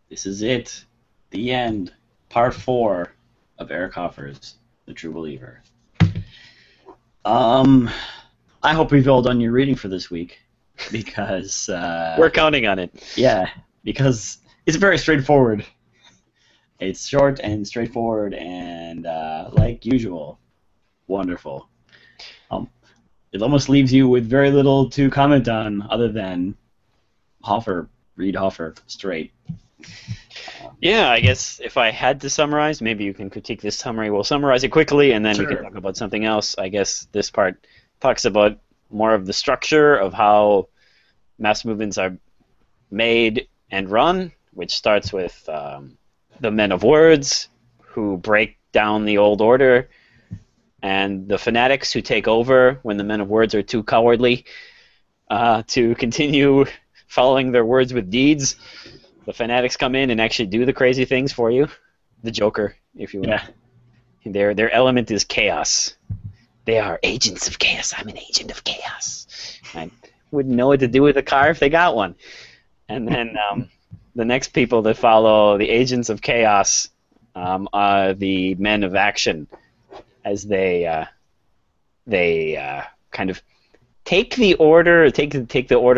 This is it. The end. Part 4 of Eric Hoffer's The True Believer. I hope we've all done your reading for this week, because we're counting on it. Yeah, because it's very straightforward. It's short and straightforward, and like usual, wonderful. It almost leaves you with very little to comment on, other than Hoffer. Read Hoffer straight. Yeah, I guess if I had to summarize, maybe you can critique this summary. We'll summarize it quickly, and then we can talk about something else. I guess this part talks about more of the structure of how mass movements are made and run, which starts with the men of words who break down the old order, and the fanatics who take over when the men of words are too cowardly to continue following their words with deeds. The fanatics come in and actually do the crazy things for you. The Joker, if you will. Yeah. Their element is chaos. They are agents of chaos. I'm an agent of chaos. I wouldn't know what to do with a car if they got one. And then the next people that follow the agents of chaos are the men of action, as they kind of take the order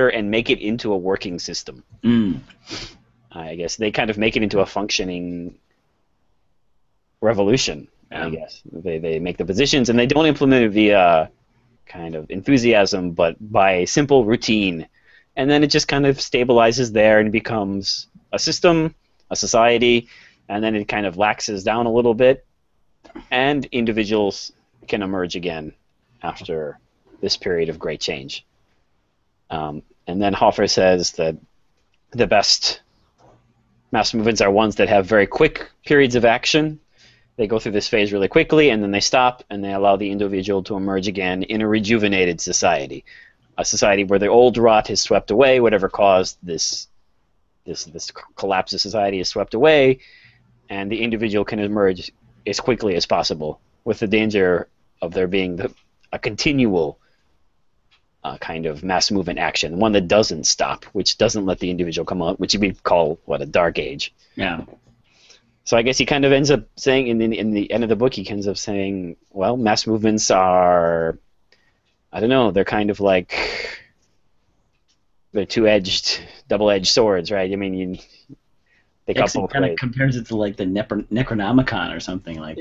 and make it into a working system. I guess they kind of make it into a functioning revolution. I guess they make the positions, and they don't implement it via kind of enthusiasm, but by simple routine, and then it just kind of stabilizes there and becomes a system, a society, and then it kind of laxes down a little bit, and individuals can emerge again after this period of great change. And then Hoffer says that the best mass movements are ones that have very quick periods of action. They go through this phase really quickly, and then they stop, and they allow the individual to emerge again in a rejuvenated society, a society where the old rot is swept away, whatever caused this collapse of society is swept away, and the individual can emerge as quickly as possible, with the danger of there being a continual kind of mass movement action, one that doesn't stop, which doesn't let the individual come out, which we call, a dark age. Yeah. So I guess he kind of ends up saying, in the end of the book, he ends up saying, well, mass movements are, I don't know, they're kind of like, they're double-edged swords, right? I mean, they couple. Kind of compares it to like the Necronomicon or something. Like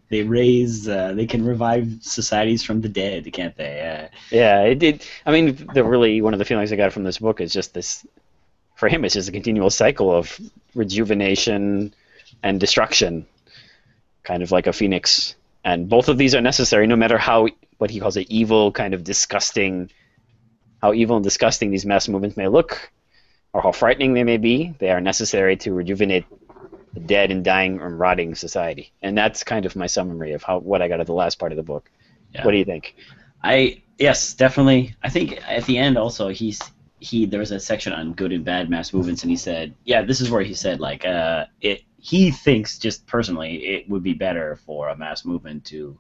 they raise, they can revive societies from the dead, can't they? Yeah, it did. I mean, one of the feelings I got from this book is just this. For him, it's just a continual cycle of rejuvenation and destruction, kind of like a phoenix. And both of these are necessary, no matter how, what he calls it, evil, kind of disgusting, how evil and disgusting these mass movements may look, or how frightening they may be. They are necessary to rejuvenate the dead and dying and rotting society. And that's kind of my summary of what I got at the last part of the book. Yeah. What do you think? Yes, definitely. I think at the end also there was a section on good and bad mass movements, and he said, this is where he said, like, he thinks, just personally, it would be better for a mass movement to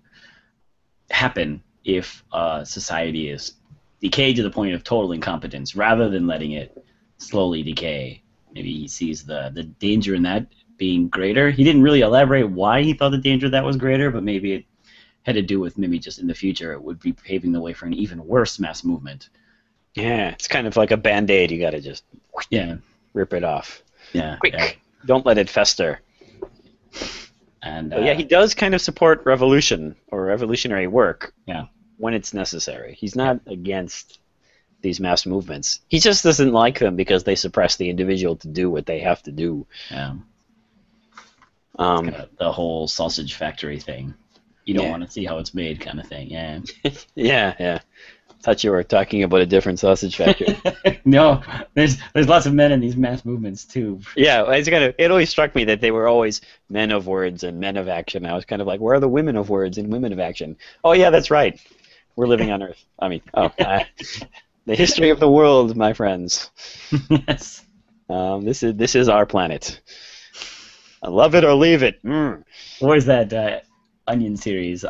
happen if society is decayed to the point of total incompetence, rather than letting it slowly decay. Maybe he sees the danger in that being greater. He didn't really elaborate why he thought the danger of that was greater, but maybe it had to do with maybe just in the future it would be paving the way for an even worse mass movement. Yeah, it's kind of like a Band-Aid. You got to just rip it off. Yeah. Quick. Yeah. Don't let it fester. And he does kind of support revolution or revolutionary work. Yeah. When it's necessary. He's not against these mass movements. He just doesn't like them because they suppress the individual to do what they have to do. Yeah. The whole sausage factory thing. You don't want to see how it's made, kind of thing. Yeah. Yeah. Thought you were talking about a different sausage factory. No, there's lots of men in these mass movements too. Yeah, it always struck me that they were always men of words and men of action. I was kind of like, where are the women of words and women of action? Oh yeah, that's right. We're living on Earth. I mean, the history of the world, my friends. Yes. This is our planet. I love it or leave it. What is that Onion series?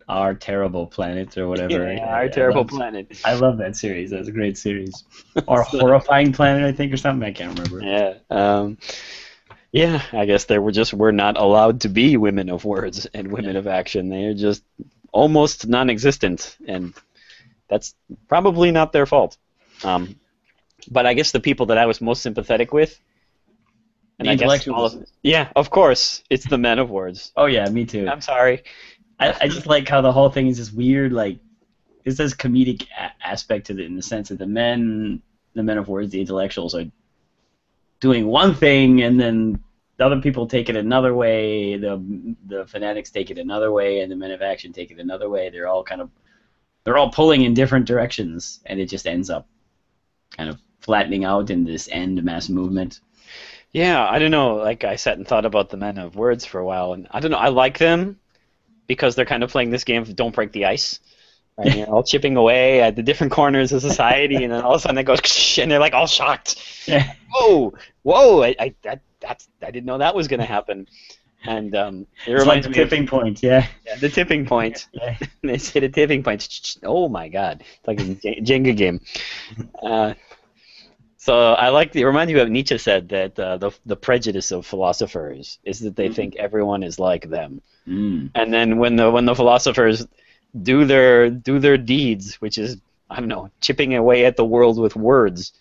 Our Terrible Planet or whatever. Yeah, Our Terrible Planet. I love that series. That's a great series. Or Horrifying Planet, I think, or something. I can't remember. Yeah. Yeah, I guess they were not allowed to be women of words and women Yeah. of action. They are just almost non-existent, and that's probably not their fault. Um, but I guess the people that I was most sympathetic with, and The I guess all intellectuals. of, yeah, of course, it's the men of words. Oh yeah, me too. I'm sorry. I just like how the whole thing is just weird. Like it's this comedic aspect to it in the sense that the men of words, the intellectuals, are doing one thing, and then the other people take it another way. The fanatics take it another way, and the men of action take it another way. They're all pulling in different directions, and it just ends up kind of flattening out in this end mass movement. Yeah, I don't know. Like I sat and thought about the men of words for a while, and I don't know. I like them because they're kind of playing this game of don't break the ice. Right, and you're all chipping away at the different corners of society, and then all of a sudden it goes, and they're like all shocked. Yeah, Whoa, whoa! I didn't know that was going to happen. And it it's like reminds the me of tipping point. Yeah, the tipping point. yeah. They hit a tipping point. Oh my God! It's like a Jenga game. Uh, so I like it reminds me of what Nietzsche said that the prejudice of philosophers is that they think everyone is like them, Mm. and then when the philosophers do their deeds, which is I don't know, chipping away at the world with words,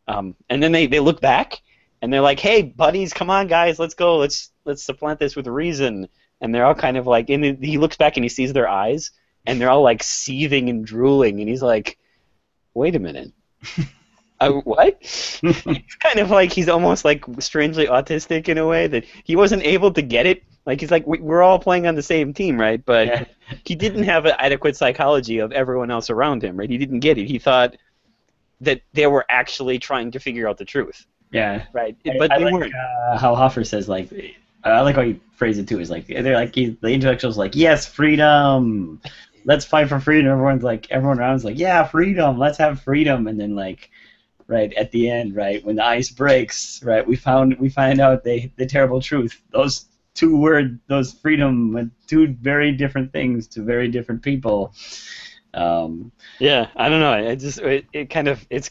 and then they look back and they're like, hey buddies, come on guys, let's go, let's supplant this with reason, and they're all kind of like he looks back and he sees their eyes and they're all like seething and drooling, and he's like, wait a minute. What? It's kind of like he's almost like strangely autistic in a way that he wasn't able to get it. Like he's like, we're all playing on the same team, right? But Yeah, he didn't have an adequate psychology of everyone else around him, right? He didn't get it. He thought that they were actually trying to figure out the truth, yeah. right? But I they like weren't. how Hoffer says like. I like how he phrased it too. Is like they're like the intellectuals like yes freedom, let's fight for freedom. Everyone around's like yeah freedom, let's have freedom, and then like right at the end, right when the ice breaks, right we find out the terrible truth. Those freedom and two very different things to very different people. Um, Yeah, I don't know. It kind of it's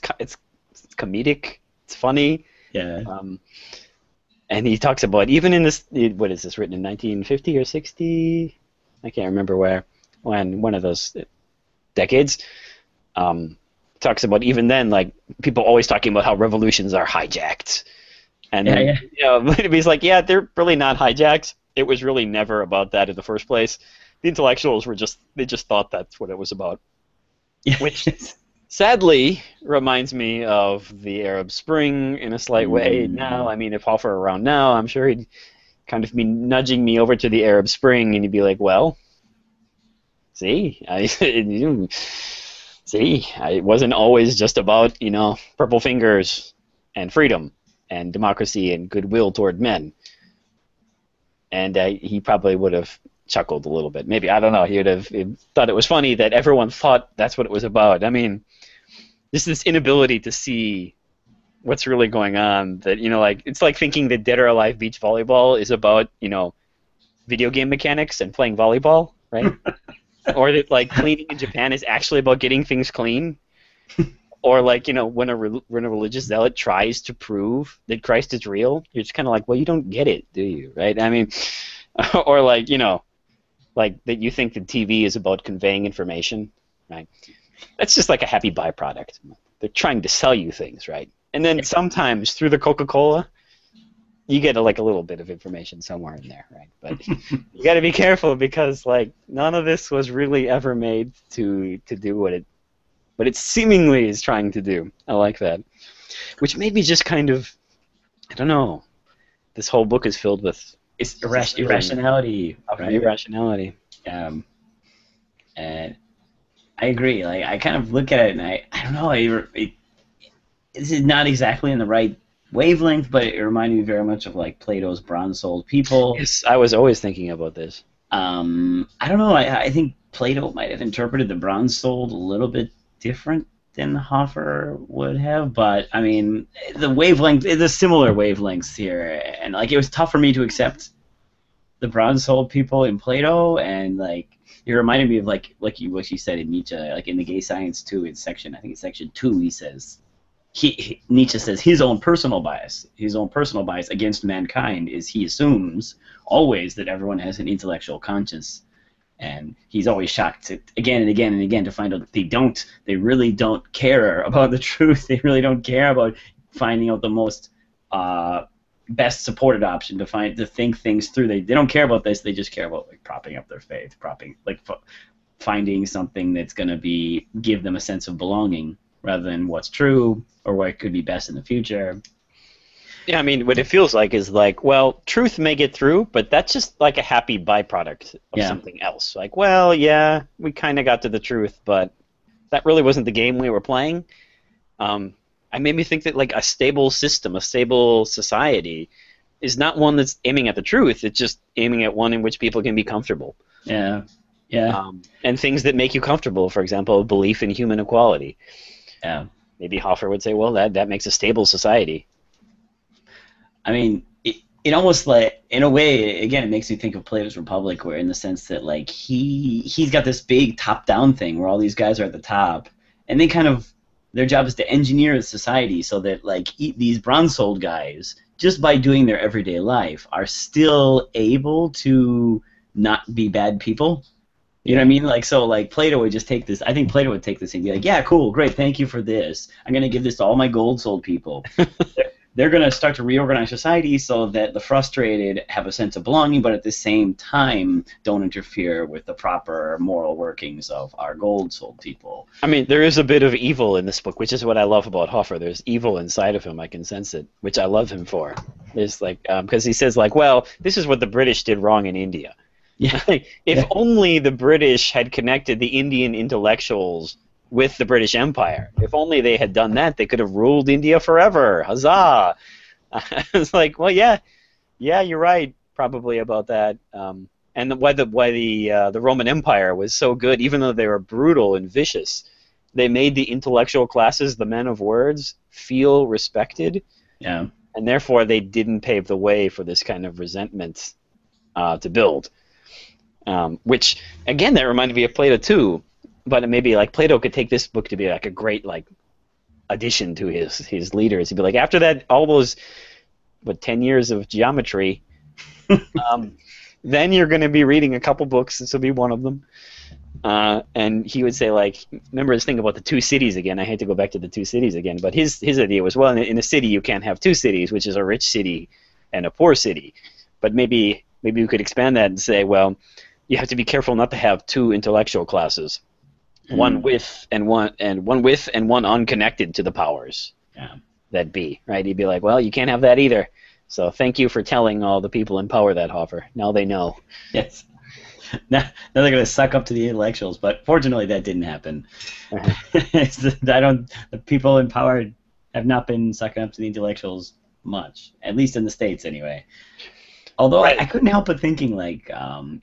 comedic. It's funny. yeah, Um, and he talks about even in this, what is this, written in 1950 or 60? I can't remember when one of those decades. Um, talks about even then, like people always talking about how revolutions are hijacked, and yeah, then yeah, he's like, yeah, they're really not hijacked. It was really never about that in the first place. The intellectuals they just thought that's what it was about, yeah. which sadly reminds me of the Arab Spring in a slight way. Now, I mean, if Hoffer were around now, I'm sure he'd kind of be nudging me over to the Arab Spring, and he'd be like, well, see, it wasn't always just about, purple fingers and freedom and democracy and goodwill toward men. And he probably would have chuckled a little bit. Maybe, I don't know, he thought it was funny that everyone thought that's what it was about. I mean, just this inability to see what's really going on, that, like, it's like thinking that Dead or Alive Beach Volleyball is about, video game mechanics and playing volleyball, right? Or that, like, cleaning in Japan is actually about getting things clean. Or, like, when a religious zealot tries to prove that Christ is real, you're just kind of like, well, you don't get it, do you, right? I mean, or, like, like that you think that TV is about conveying information, right? That's just like a happy byproduct. They're trying to sell you things, right? And then sometimes through the Coca-Cola, you get like a little bit of information somewhere in there, right? But you got to be careful because like none of this was really ever made to do what it seemingly is trying to do. I like that, which made me just kind of, I don't know. This whole book is filled with It's irrationality, right? irrationality. And I agree. Like I kind of look at it and I don't know. This is not exactly in the right wavelength, but it reminded me very much of like Plato's bronze-souled people. Yes, I was always thinking about this. I don't know. I think Plato might have interpreted the bronze-souled a little bit different than Hoffer would have, but I mean, the similar wavelengths here, and like it was tough for me to accept the bronze-souled people in Plato, and like it reminded me of what you said in Nietzsche, like in the Gay Science 2, I think it's section 2, he says Nietzsche says his own personal bias against mankind is he assumes always that everyone has an intellectual conscience, and he's always shocked again and again and again to find out that they don't. They really don't care about the truth. They really don't care about finding out the most best supported option to think things through. They don't care about this. They just care about like propping up their faith, finding something that's going to give them a sense of belonging rather than what's true or what could be best in the future. Yeah, I mean, what it feels like is like, well, truth may get through, but that's just like a happy byproduct of something else. Like, well, yeah, we kind of got to the truth, but that really wasn't the game we were playing. I made me think that like a stable system, a stable society, is not one that's aiming at the truth. It's just aiming at one in which people can be comfortable. Yeah. And things that make you comfortable, for example, belief in human equality. Yeah. Maybe Hoffer would say, well, that makes a stable society. I mean, it almost like, in a way, again, it makes me think of Plato's Republic, where in the sense that like he's got this big top-down thing where all these guys are at the top, and they kind of, their job is to engineer the society so that like these bronze-souled guys, just by doing their everyday life, are still able to not be bad people. You know what I mean? Like, so, like, Plato would just take this. I think Plato would take this and be like, yeah, cool, great, thank you for this. I'm going to give this to all my gold-souled people. They're going to start to reorganize society so that the frustrated have a sense of belonging, but at the same time don't interfere with the proper moral workings of our gold-souled people. I mean, there is a bit of evil in this book, which is what I love about Hoffer. There's evil inside of him. I can sense it, which I love him for. There's like, because he says, like, well, this is what the British did wrong in India. Yeah. If only the British had connected the Indian intellectuals with the British Empire. If only they had done that, they could have ruled India forever. Huzzah! It's like, well, yeah, you're right, probably about that. And why the Roman Empire was so good, even though they were brutal and vicious, they made the intellectual classes, the men of words, feel respected. Yeah. And therefore, they didn't pave the way for this kind of resentment to build. Which, again, that reminded me of Plato too. But maybe like Plato could take this book to be like a great like addition to his leaders. He'd be like, after that, all those 10 years of geometry, then you're going to be reading a couple books. This will be one of them. And he would say, like, remember this thing about the two cities again. I hate to go back to the two cities again, but his idea was, well, in a city you can't have two cities, which is a rich city and a poor city. But maybe we could expand that and say, well, you have to be careful not to have two intellectual classes. One with and one unconnected to the powers that be, right? He'd be like, well, you can't have that either. So thank you for telling all the people in power that, Hoffer. Now they know. Yes. Now they're going to suck up to the intellectuals, but fortunately that didn't happen. The people in power have not been sucking up to the intellectuals much, at least in the States anyway. Although I couldn't help but thinking, like,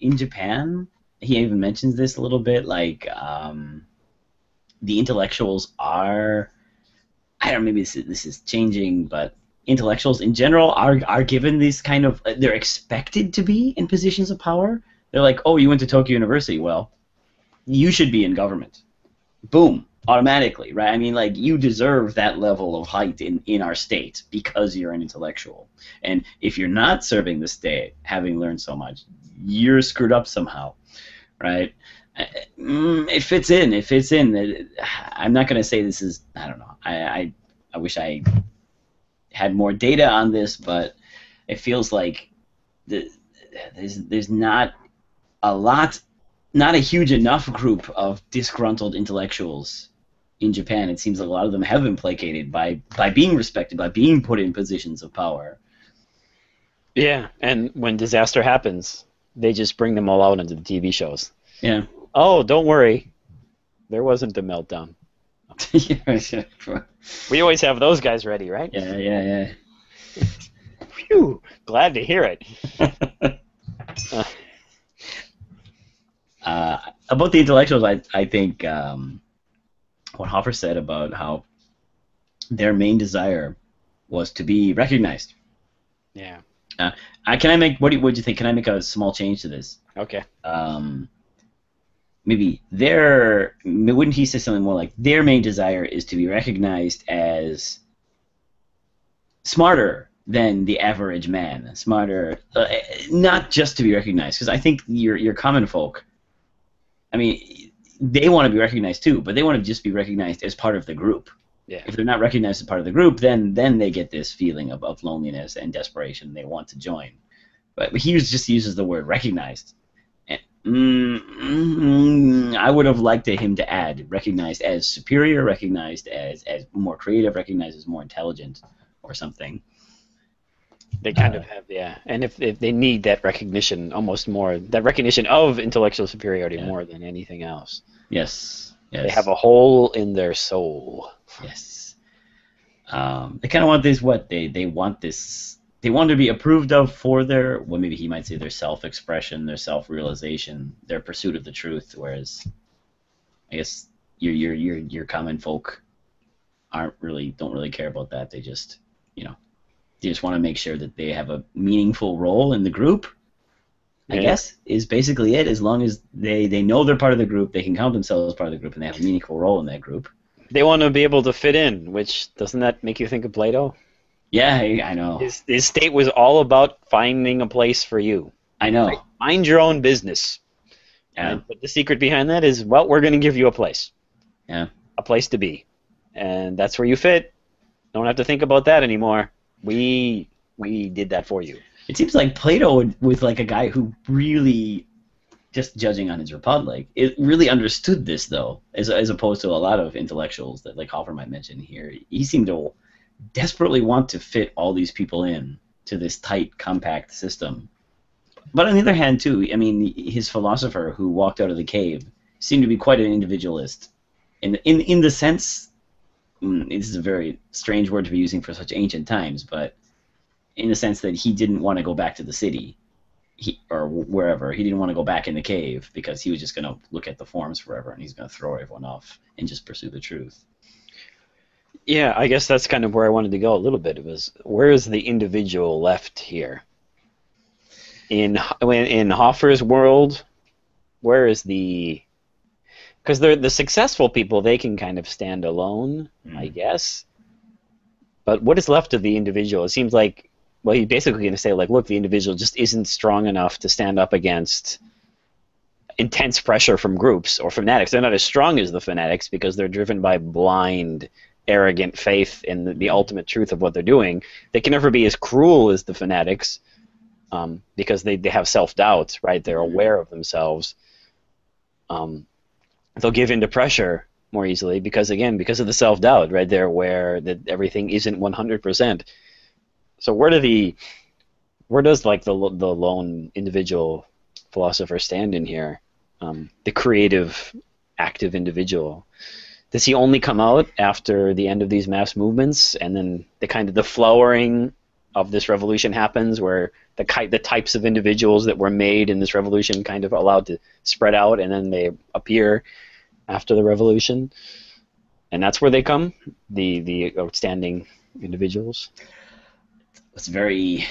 in Japan, he even mentions this a little bit, like, the intellectuals are, I don't know, maybe this is changing, but intellectuals in general are given these kind of, they're expected to be in positions of power. They're like, oh, you went to Tokyo University, well, you should be in government. Boom, automatically, right? I mean, like, you deserve that level of height in our state because you're an intellectual. And if you're not serving the state, having learned so much, you're screwed up somehow, right? It fits in. I'm not going to say this is, I don't know. I wish I had more data on this, but it feels like there's not a huge enough group of disgruntled intellectuals in Japan. It seems like a lot of them have been placated by being respected, by being put in positions of power. Yeah, and when disaster happens, they just bring them all out into the TV shows. Yeah. Oh, don't worry. There wasn't a meltdown. We always have those guys ready, right? Yeah. Phew, glad to hear it. About the intellectuals, I think what Hoffer said about how their main desire was to be recognized. Yeah. Can I make? What do you think? Can I make a small change to this? Okay. maybe their, wouldn't he say something more like their main desire is to be recognized as smarter than the average man, smarter, not just to be recognized, because I think your common folk, I mean, they want to be recognized too, but they want to just be recognized as part of the group. Yeah. If they're not recognized as part of the group, then they get this feeling of loneliness and desperation. They want to join. But he just uses the word recognized. And, I would have liked him to add recognized as superior, recognized as more creative, recognized as more intelligent, or something. They kind of have, yeah. And if they need that recognition almost more, that recognition of intellectual superiority more than anything else. Yes. They have a hole in their soul. Yes. They kind of want this, they want this, they want to be approved of for their, well, maybe he might say their self-expression, their self-realization, their pursuit of the truth, whereas I guess your common folk don't really care about that. They just, they just want to make sure that they have a meaningful role in the group, I guess, is basically it. As long as they know they're part of the group, they can count themselves as part of the group, and they have a meaningful role in that group. They want to be able to fit in, which, doesn't that make you think of Plato? Yeah, I know. His state was all about finding a place for you. I know. Like, mind your own business. Yeah. But the secret behind that is, well, we're going to give you a place. Yeah. A place to be. And that's where you fit. Don't have to think about that anymore. We did that for you. It seems like Plato was like a guy who really, just judging on his Republic, it really understood this, though, as opposed to a lot of intellectuals that, like Hoffer might mention here. He seemed to desperately want to fit all these people in to this tight, compact system. But on the other hand, too, I mean, his philosopher who walked out of the cave seemed to be quite an individualist. In the sense, this is a very strange word to be using for such ancient times, but in the sense that he didn't want to go back to the city, or wherever. He didn't want to go back in the cave because he was just going to look at the forms forever, and he's going to throw everyone off and just pursue the truth. Yeah, I guess that's kind of where I wanted to go a little bit. It was, where is the individual left here? In Hoffer's world, where is the... Because they're the successful people, they can kind of stand alone, I guess. But what is left of the individual? It seems like, well, he's basically going to say, like, look, the individual just isn't strong enough to stand up against intense pressure from groups or fanatics. They're not as strong as the fanatics because they're driven by blind, arrogant faith in the ultimate truth of what they're doing. They can never be as cruel as the fanatics because they have self-doubt, right? They're aware of themselves. They'll give in to pressure more easily because of the self-doubt, right? They're aware that everything isn't 100%. So where does like the lone individual philosopher stand in here? The creative, active individual. Does he only come out after the end of these mass movements, and then the flowering of this revolution happens, where the types of individuals that were made in this revolution kind of allowed to spread out, and then they appear after the revolution, and that's where they come, the outstanding individuals? It's very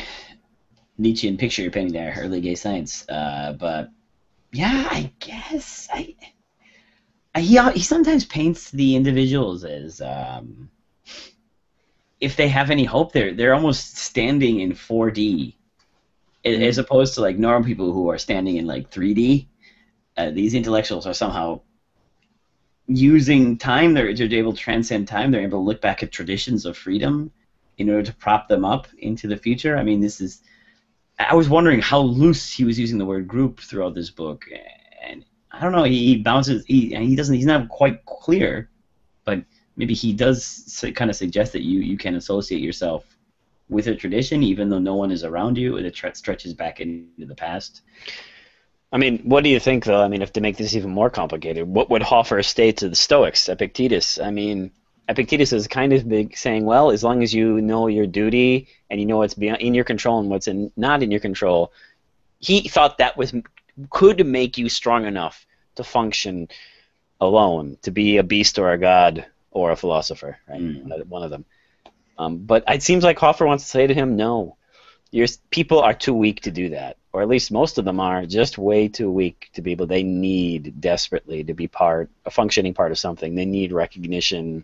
Nietzschean picture you're painting there, early gay science. But yeah, I guess he sometimes paints the individuals as if they have any hope, they're almost standing in 4D, as opposed to like normal people who are standing in like 3D. These intellectuals are somehow using time. They're able to transcend time. They're able to look back at traditions of freedom in order to prop them up into the future. I mean, I was wondering how loose he was using the word group throughout this book, and I don't know. He bounces. He's not quite clear, but maybe he does kind of suggest that you can associate yourself with a tradition, even though no one is around you, and it stretches back into the past. I mean, what do you think, though? I mean, if to make this even more complicated, what would Hoffer say to the Stoics, Epictetus? I mean, Epictetus is kind of saying, well, as long as you know your duty and you know what's in your control and what's not in your control, he thought that could make you strong enough to function alone, to be a beast or a god or a philosopher, right? One of them. But it seems like Hoffer wants to say to him, no, people are too weak to do that, or at least most of them are, just way too weak to be able. They need desperately to be a functioning part of something. They need recognition,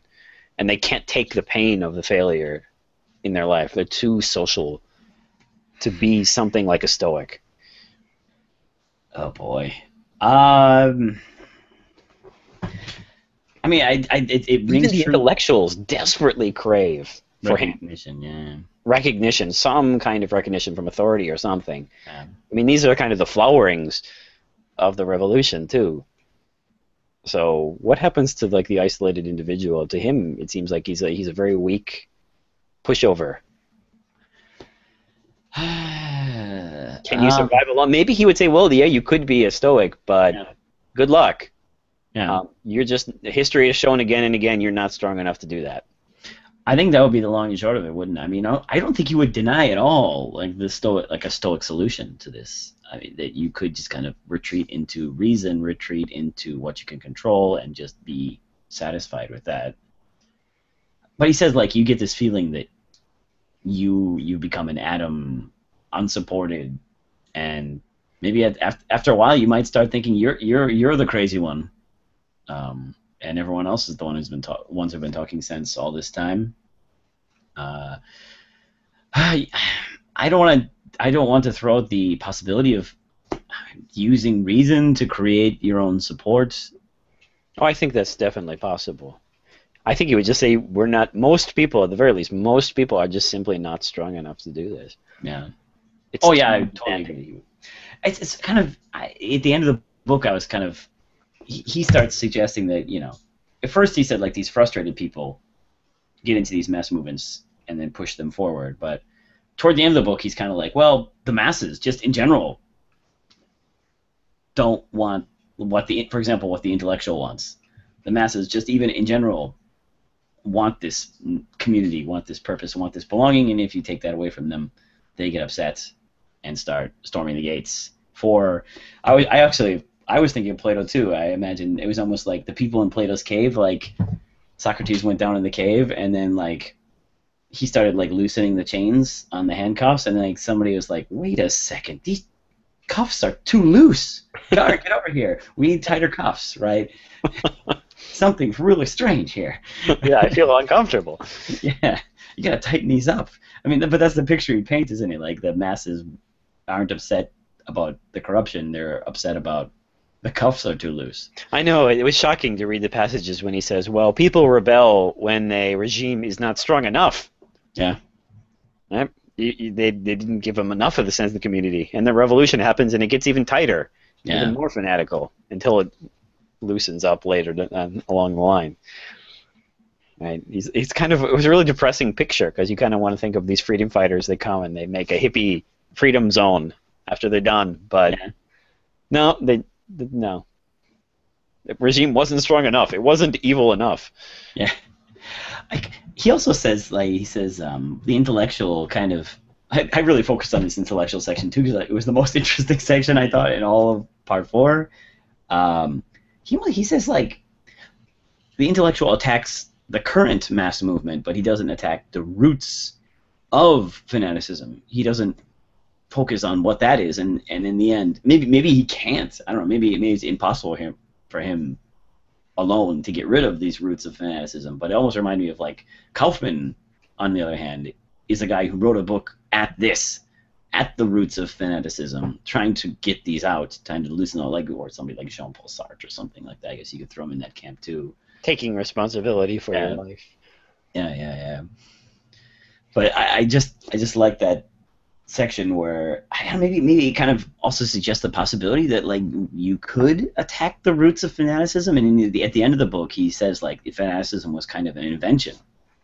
and they can't take the pain of the failure in their life. They're too social to be something like a stoic. Oh boy. I mean, it Even rings the true. intellectuals desperately crave for him. Recognition, yeah. Recognition, some kind of recognition from authority or something. Yeah. I mean, these are kind of the flowerings of the revolution too. So, what happens to like the isolated individual? To him, it seems like he's a very weak pushover. Can you survive alone? Maybe he would say, "Well, yeah, you could be a stoic, but Yeah. good luck. Yeah. You're just history has shown again and again you're not strong enough to do that." I think that would be the long and short of it, wouldn't it? I mean, I don't think you would deny at all like the stoic, like a stoic solution to this. I mean, that you could just kind of retreat into reason, retreat into what you can control, and just be satisfied with that. But he says like you get this feeling that you become an atom, unsupported, and maybe after a while you might start thinking you're the crazy one. And everyone else is the one who's been ones who've been talking sense all this time. I don't want to throw out the possibility of using reason to create your own support. Oh, I think that's definitely possible. I think you would just say we're not. Most people, at the very least, most people are just simply not strong enough to do this. Yeah. It's Oh yeah, I totally agree. It's kind of at the end of the book, I was kind of he starts suggesting that at first he said like these frustrated people get into these mass movements and then push them forward, but toward the end of the book he's kind of like, well, the masses just in general don't want for example what the intellectual wants. The masses just even in general want this community, want this purpose, want this belonging, and if you take that away from them, they get upset and start storming the gates. I was thinking of Plato too. I imagine it was almost like the people in Plato's cave, like Socrates went down in the cave and then like he started like loosening the chains on the handcuffs, and then like somebody was like, wait a second, these cuffs are too loose. Get over here. We need tighter cuffs, right? Something's really strange here. Yeah, I feel uncomfortable. Yeah, you gotta tighten these up. I mean, but that's the picture he paints, isn't it? Like the masses aren't upset about the corruption; they're upset about the cuffs are too loose. I know, it was shocking to read the passages when he says, well, people rebel when a regime is not strong enough. Yeah. Right? They didn't give them enough of the sense of the community. And the revolution happens and it gets even tighter, even more fanatical, until it loosens up later along the line. Right? It's kind of, it was a really depressing picture because you kind of want to think of these freedom fighters. They come and they make a hippie freedom zone after they're done. But no, no. The regime wasn't strong enough. It wasn't evil enough. Yeah. He also says, the intellectual kind of. I really focused on this intellectual section too because it was the most interesting section I thought in all of Part 4. He says like the intellectual attacks the current mass movement, but he doesn't attack the roots of fanaticism. He doesn't focus on what that is, and in the end, maybe he can't. I don't know. Maybe it's impossible for him alone to get rid of these roots of fanaticism. But it almost reminded me of like Kaufman, on the other hand, is a guy who wrote a book at the roots of fanaticism, trying to get these out, trying to loosen the leg, or somebody like Jean-Paul Sartre or something like that. I guess you could throw him in that camp too. Taking responsibility for your life. Yeah. But I just like that section where maybe it kind of also suggests the possibility that like you could attack the roots of fanaticism, and at the end of the book he says like fanaticism was kind of an invention.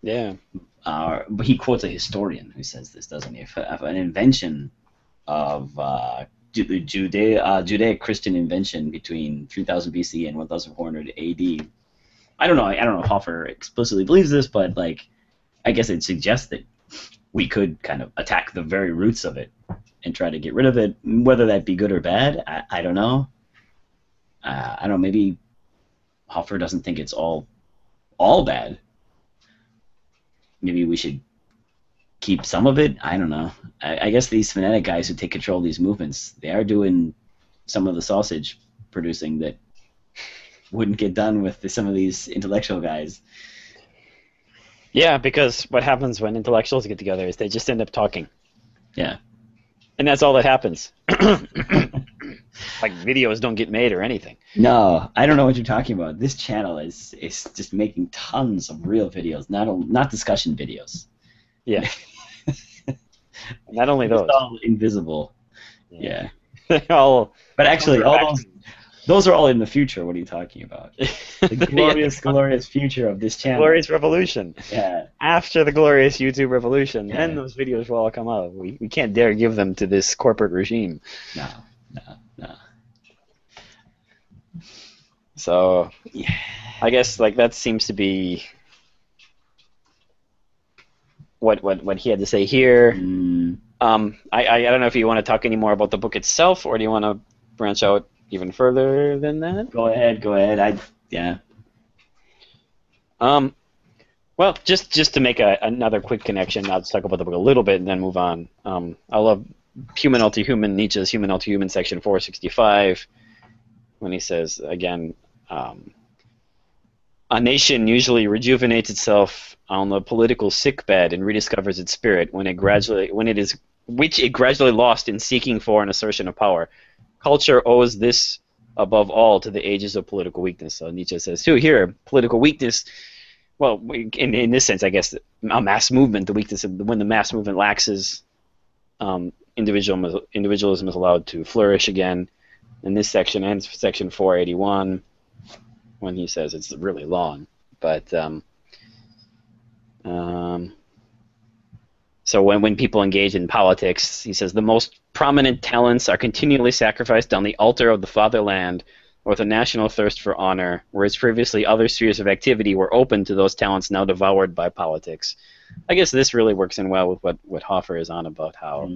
Yeah. But he quotes a historian who says this, doesn't he? An invention of Judeo-Christian invention between 3000 BC and 1400 AD. I don't know if Hoffer explicitly believes this, but like I guess it suggests that we could kind of attack the very roots of it and try to get rid of it. Whether that be good or bad, I don't know. I don't know. Maybe Hoffer doesn't think it's all bad. Maybe we should keep some of it. I don't know. I guess these fanatic guys who take control of these movements, they are doing some of the sausage producing that wouldn't get done with some of these intellectual guys. Yeah, because what happens when intellectuals get together is they just end up talking. Yeah. And that's all that happens. Like videos don't get made or anything. No, I don't know what you're talking about. This channel is just making tons of real videos, not discussion videos. Yeah. Not only It's those. all invisible. Yeah. They're all. But actually, all those are all in the future. What are you talking about? The glorious, glorious future of this channel. Glorious revolution. Yeah. After the glorious YouTube revolution, Yeah. then those videos will all come out. We can't dare give them to this corporate regime. No. So, Yeah. I guess like that seems to be what he had to say here. I don't know if you want to talk any more about the book itself, or do you want to branch out even further than that? Go ahead. Yeah. Well, just to make another quick connection, I'll just talk about the book a little bit and then move on. I love Nietzsche's Human Ulti Human, section 465, when he says, again, a nation usually rejuvenates itself on the political sickbed and rediscovers its spirit when it gradually lost in seeking for an assertion of power. Culture owes this above all to the ages of political weakness. So Nietzsche says too here, political weakness. Well, in this sense, I guess a mass movement, the weakness of when the mass movement laxes, individualism is allowed to flourish again. And this section ends section 481 when he says it's really long, but so when people engage in politics, he says the most prominent talents are continually sacrificed on the altar of the fatherland or the national thirst for honor, whereas previously other spheres of activity were open to those talents now devoured by politics. I guess this really works in well with what Hoffer is on about how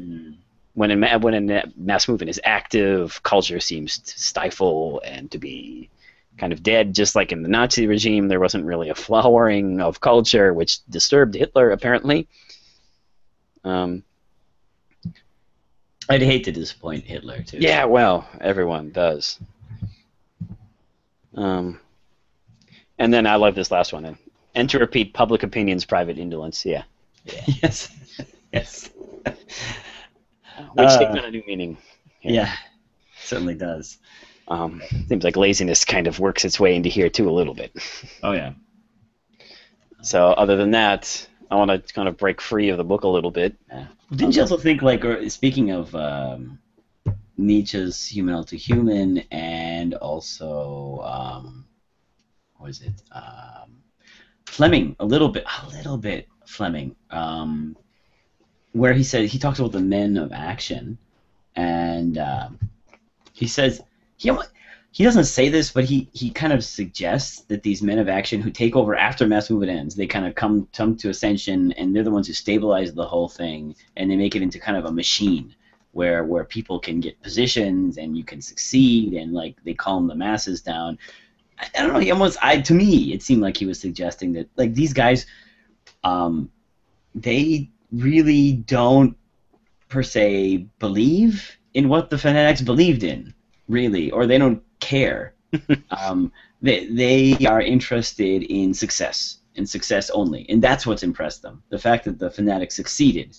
when a mass movement is active, culture seems to stifle and to be kind of dead, just like in the Nazi regime. There wasn't really a flowering of culture, which disturbed Hitler, apparently. I'd hate to disappoint Hitler, too. Yeah, well, everyone does. And then I love this last one. And to repeat, public opinion's private indolence. Yeah. Yes. Which takes on a new meaning. Yeah, certainly does. Seems like laziness kind of works its way into here too a little bit. Oh yeah. So other than that, I want to kind of break free of the book a little bit. Didn't you also think, like, speaking of Nietzsche's Human Ulti Human, and also what is it? Fleming, a little bit Fleming, where he talks about the men of action, and he says he doesn't say this, but he kind of suggests that these men of action who take over after mass movement ends, they kind of come to ascension, and they're the ones who stabilize the whole thing, and they make it into kind of a machine where people can get positions and you can succeed, and like they calm the masses down. I don't know. To me, it seemed like he was suggesting that like these guys, they really don't per se believe in what the fanatics believed in, really, or they don't care. They are interested in success, and success only, and that's what's impressed them. The fact that the fanatics succeeded.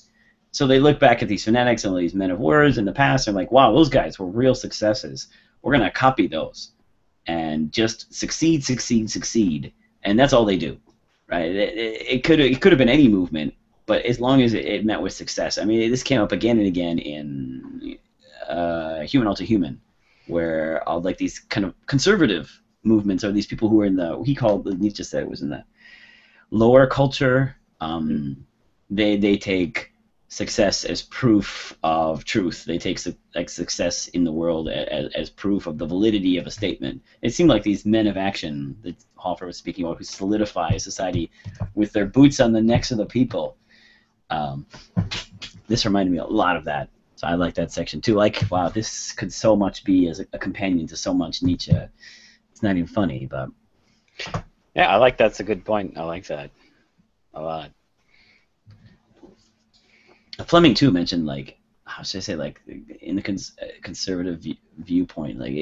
So they look back at these fanatics and all these men of words in the past and like, wow, those guys were real successes. We're gonna copy those and just succeed, and that's all they do, right? It could have been any movement, but as long as it met with success. I mean, this came up again and again in Human Ulti Human, where all like these kind of conservative movements are these people who are in Nietzsche said it was in the lower culture. They take success as proof of truth. They take success in the world as proof of the validity of a statement. It seemed like these men of action that Hoffer was speaking about, who solidify society with their boots on the necks of the people. This reminded me a lot of that. So I like that section too. Like, wow, this could so much be as a companion to so much Nietzsche. It's not even funny, but yeah, I like that's a good point. I like that a lot. Fleming too mentioned, like, how should I say, like, in the conservative viewpoint, like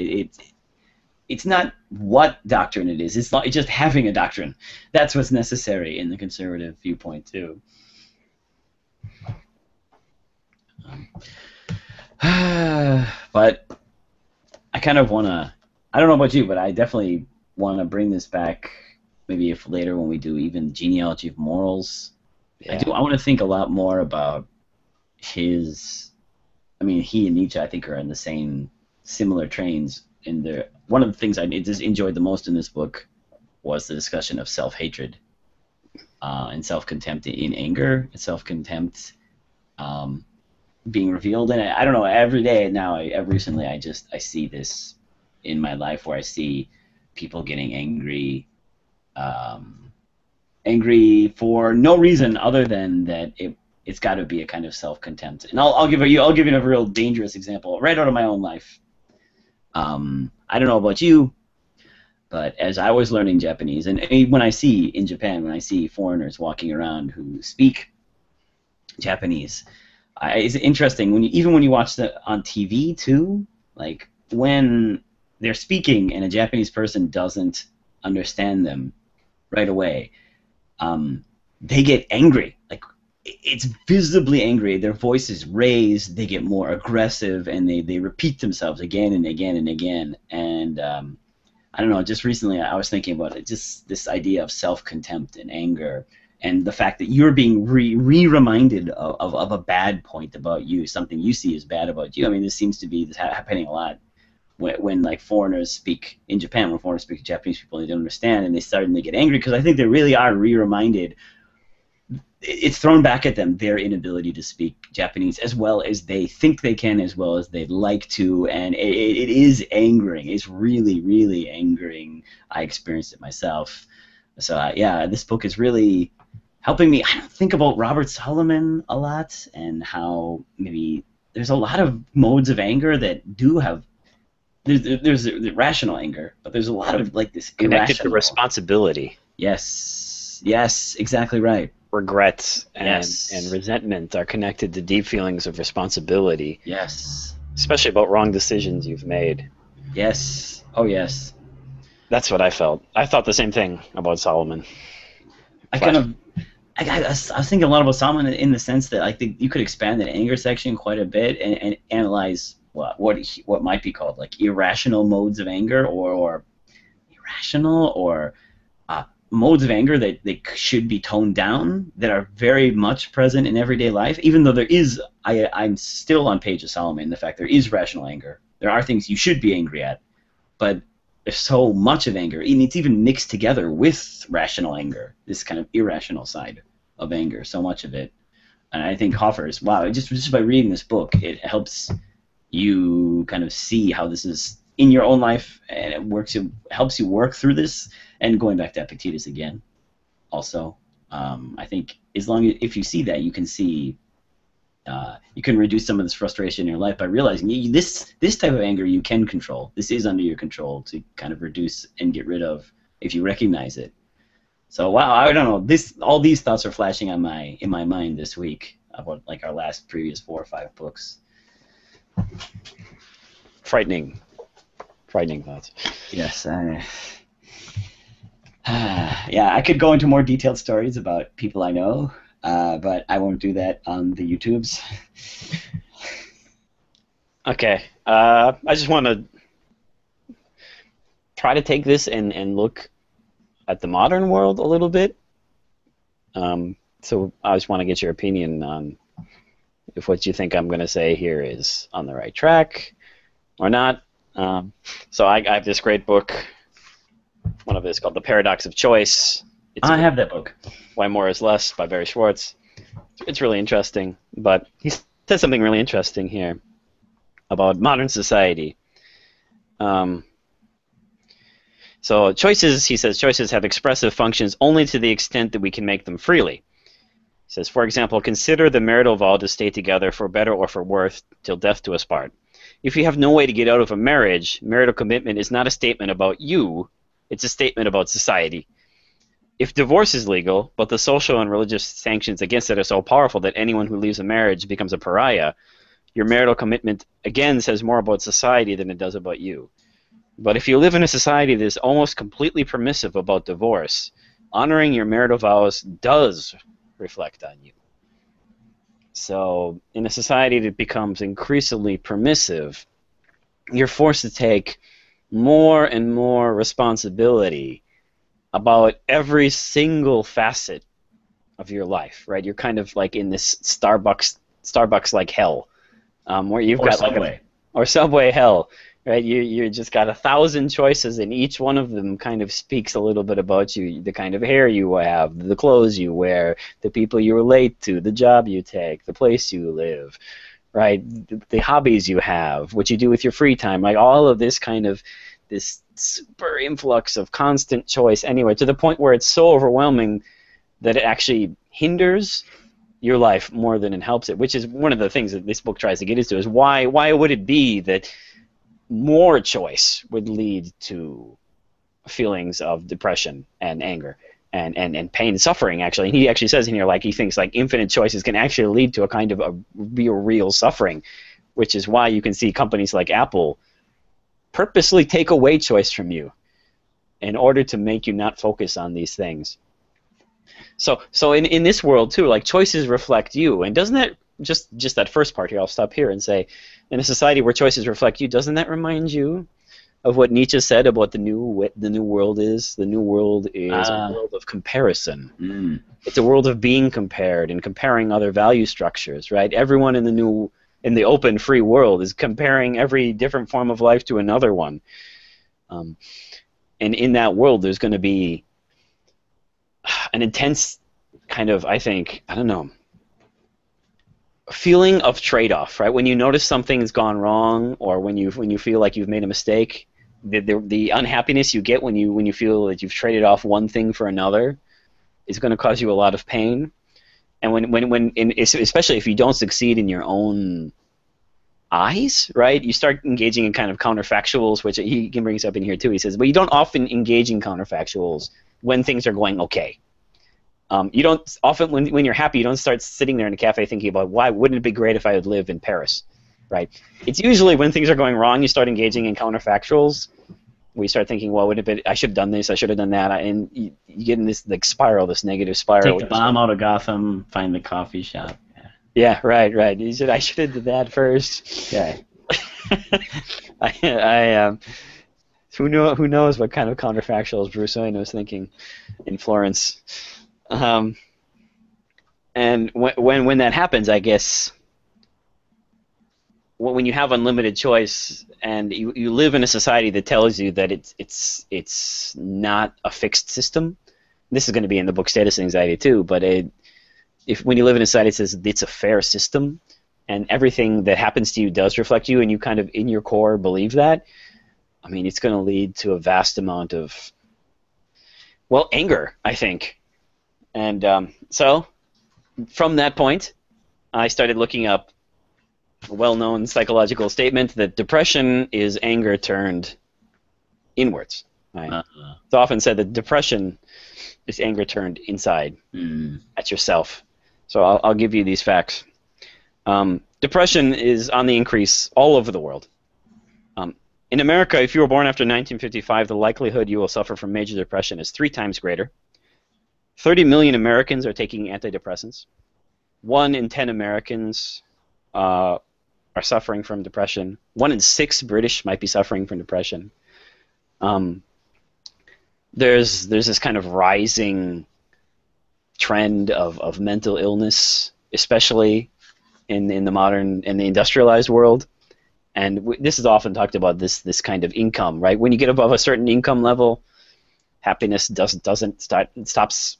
it's not what doctrine it is. It's not just having a doctrine. That's what's necessary in the conservative viewpoint too. But I kind of want to. I don't know about you, but I definitely want to bring this back. Maybe if later when we do even genealogy of morals, Yeah. I want to think a lot more about his. I mean, he and Nietzsche, I think, are in the same similar trains. In the one of the things I just enjoyed the most in this book was the discussion of self-hatred and self-contempt in anger and self-contempt being revealed. And I don't know, every day now, recently, I see this in my life where I see people getting angry, angry for no reason other than that it's got to be a kind of self-contempt. And I'll give you a real dangerous example right out of my own life. I don't know about you, but as I was learning Japanese, and when I see in Japan, when I see foreigners walking around who speak Japanese, it's interesting even when you watch on TV too, like when they're speaking and a Japanese person doesn't understand them right away, they get angry. Like, it's visibly angry. Their voice is raised. They get more aggressive, and they repeat themselves again and again and again. And I don't know. Just recently, I was thinking about it. Just this idea of self-contempt and anger, and the fact that you're being reminded of a bad point about you, something you see as bad about you. I mean, this seems to be happening a lot when like foreigners speak in Japan. When foreigners speak to Japanese people, they don't understand, and they suddenly get angry because I think they really are reminded. It's thrown back at them, their inability to speak Japanese as well as they think they can, as well as they'd like to, and it is angering. It's really, really angering. I experienced it myself. So yeah, this book is really helping me think about Robert Solomon a lot, and how maybe there's a lot of modes of anger that do have. There's rational anger, but there's a lot of like this Connected to irrational. responsibility. Yes, exactly right. Regrets and Yes. resentment are connected to deep feelings of responsibility, Yes. especially about wrong decisions you've made. Yes. Oh, yes. That's what I felt. I thought the same thing about Solomon. I was thinking a lot about Solomon in the sense that I think you could expand that anger section quite a bit and analyze what might be called like irrational modes of anger or irrational or modes of anger that they should be toned down, that are very much present in everyday life, even though there is, I'm still on page of Solomon, the fact there is rational anger. There are things you should be angry at, but there's so much of anger, and it's even mixed together with rational anger, this kind of irrational side of anger, so much of it. And I think Hoffer's, wow, just by reading this book, it helps you kind of see how this is in your own life, and it helps you work through this. And going back to Epictetus again, also, I think if you see that, you can see, you can reduce some of this frustration in your life by realizing this type of anger you can control. This is under your control to kind of reduce and get rid of if you recognize it. So wow, I don't know. All these thoughts are flashing in my mind this week about like our previous 4 or 5 books. Frightening thoughts. Yes. Yeah, I could go into more detailed stories about people I know, but I won't do that on the YouTubes. Okay. I just want to try to take this and look at the modern world a little bit. So I just want to get your opinion on if what you think I'm going to say here is on the right track or not. So I have this great book. One of it is called The Paradox of Choice. I have that book. Why More is Less by Barry Schwartz. It's really interesting, but he says something really interesting here about modern society. So choices, he says, choices have expressive functions only to the extent that we can make them freely. He says, for example, consider the marital vow to stay together for better or for worse till death do us part. If you have no way to get out of a marriage, marital commitment is not a statement about you, it's a statement about society. if divorce is legal, but the social and religious sanctions against it are so powerful that anyone who leaves a marriage becomes a pariah, your marital commitment again says more about society than it does about you. But if you live in a society that is almost completely permissive about divorce, honoring your marital vows does reflect on you. So in a society that becomes increasingly permissive, you're forced to take more and more responsibility about every single facet of your life, right? You're kind of like in this Starbucks like hell, where you've Or got Subway. or Subway hell, right? You just got 1,000 choices, and each one of them kind of speaks a little bit about you: the kind of hair you have, the clothes you wear, the people you relate to, the job you take, the place you live, right? The hobbies you have, what you do with your free time, like all of this kind of this super influx of constant choice anyway, to the point where it's so overwhelming that it actually hinders your life more than it helps it, which is one of the things that this book tries to get into, is why would it be that more choice would lead to feelings of depression and anger and pain and suffering, actually. And he actually says in here, like, he thinks like infinite choices can actually lead to a kind of a real suffering, which is why you can see companies like Apple purposely take away choice from you in order to make you not focus on these things. So in this world too, like, choices reflect you, and doesn't that just that first part here? I'll stop here and say, in a society where choices reflect you, doesn't that remind you of what Nietzsche said about the new world is? The new world is a world of comparison. It's a world of being compared and comparing other value structures, right? Everyone in the open free world is comparing every different form of life to another one. And in that world, there's going to be an intense kind of, I think, I don't know, feeling of trade-off, right? When you notice something's gone wrong, or when you feel like you've made a mistake, the unhappiness you get when you feel that you've traded off one thing for another is going to cause you a lot of pain. And especially if you don't succeed in your own eyes, right? You start engaging in kind of counterfactuals, which he brings up in here too. He says, but you don't often engage in counterfactuals when things are going okay. You don't often, when you're happy, you don't start sitting there in a cafe thinking about, why wouldn't it be great if I would live in Paris, right? It's usually when things are going wrong, you start engaging in counterfactuals. We start thinking, well, wouldn't it be, I should have done this, I should have done that, and you get in this like spiral, this negative spiral. Take the bomb out of Gotham, find the coffee shop. Yeah, right. He said, I should have did that first. Yeah. Who knows what kind of counterfactuals Bruce Wayne was thinking in Florence. And when that happens, I guess, when you have unlimited choice and you live in a society that tells you that it's not a fixed system. This is going to be in the book Status and Anxiety too, but when you live in a society that says it's a fair system and everything that happens to you does reflect you, and you kind of in your core believe that, I mean, it's going to lead to a vast amount of, well, anger, I think. And so from that point, I started looking up a well-known psychological statement that depression is anger turned inwards. Right? It's often said that depression is anger turned inside at yourself. So I'll give you these facts. Depression is on the increase all over the world. In America, if you were born after 1955, the likelihood you will suffer from major depression is 3 times greater. 30 million Americans are taking antidepressants. 1 in 10 Americans are suffering from depression. 1 in 6 British might be suffering from depression. There's this kind of rising trend of mental illness, especially in the modern and the industrialized world. And this is often talked about, this kind of income, right? When you get above a certain income level, happiness stops.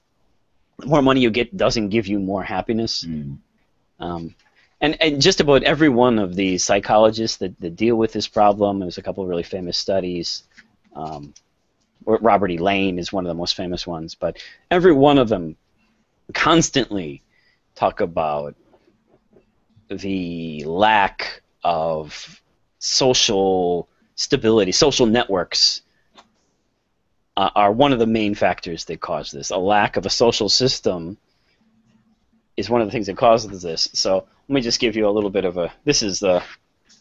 The more money you get doesn't give you more happiness. And just about every one of the psychologists that deal with this problem, there's a couple of really famous studies. Robert E. Lane is one of the most famous ones, but every one of them constantly talk about the lack of social stability, social networks are one of the main factors that cause this. A lack of a social system is one of the things that causes this. So let me just give you a little bit of a. This is the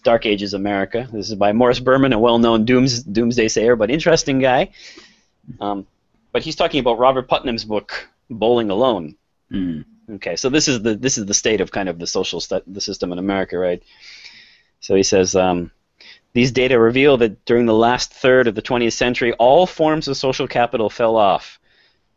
Dark Ages America. This is by Morris Berman, a well-known doomsday sayer, but interesting guy. But he's talking about Robert Putnam's book, Bowling Alone. Mm. Okay, so this is the state of kind of the the system in America, right? So he says, these data reveal that during the last third of the 20th century, all forms of social capital fell off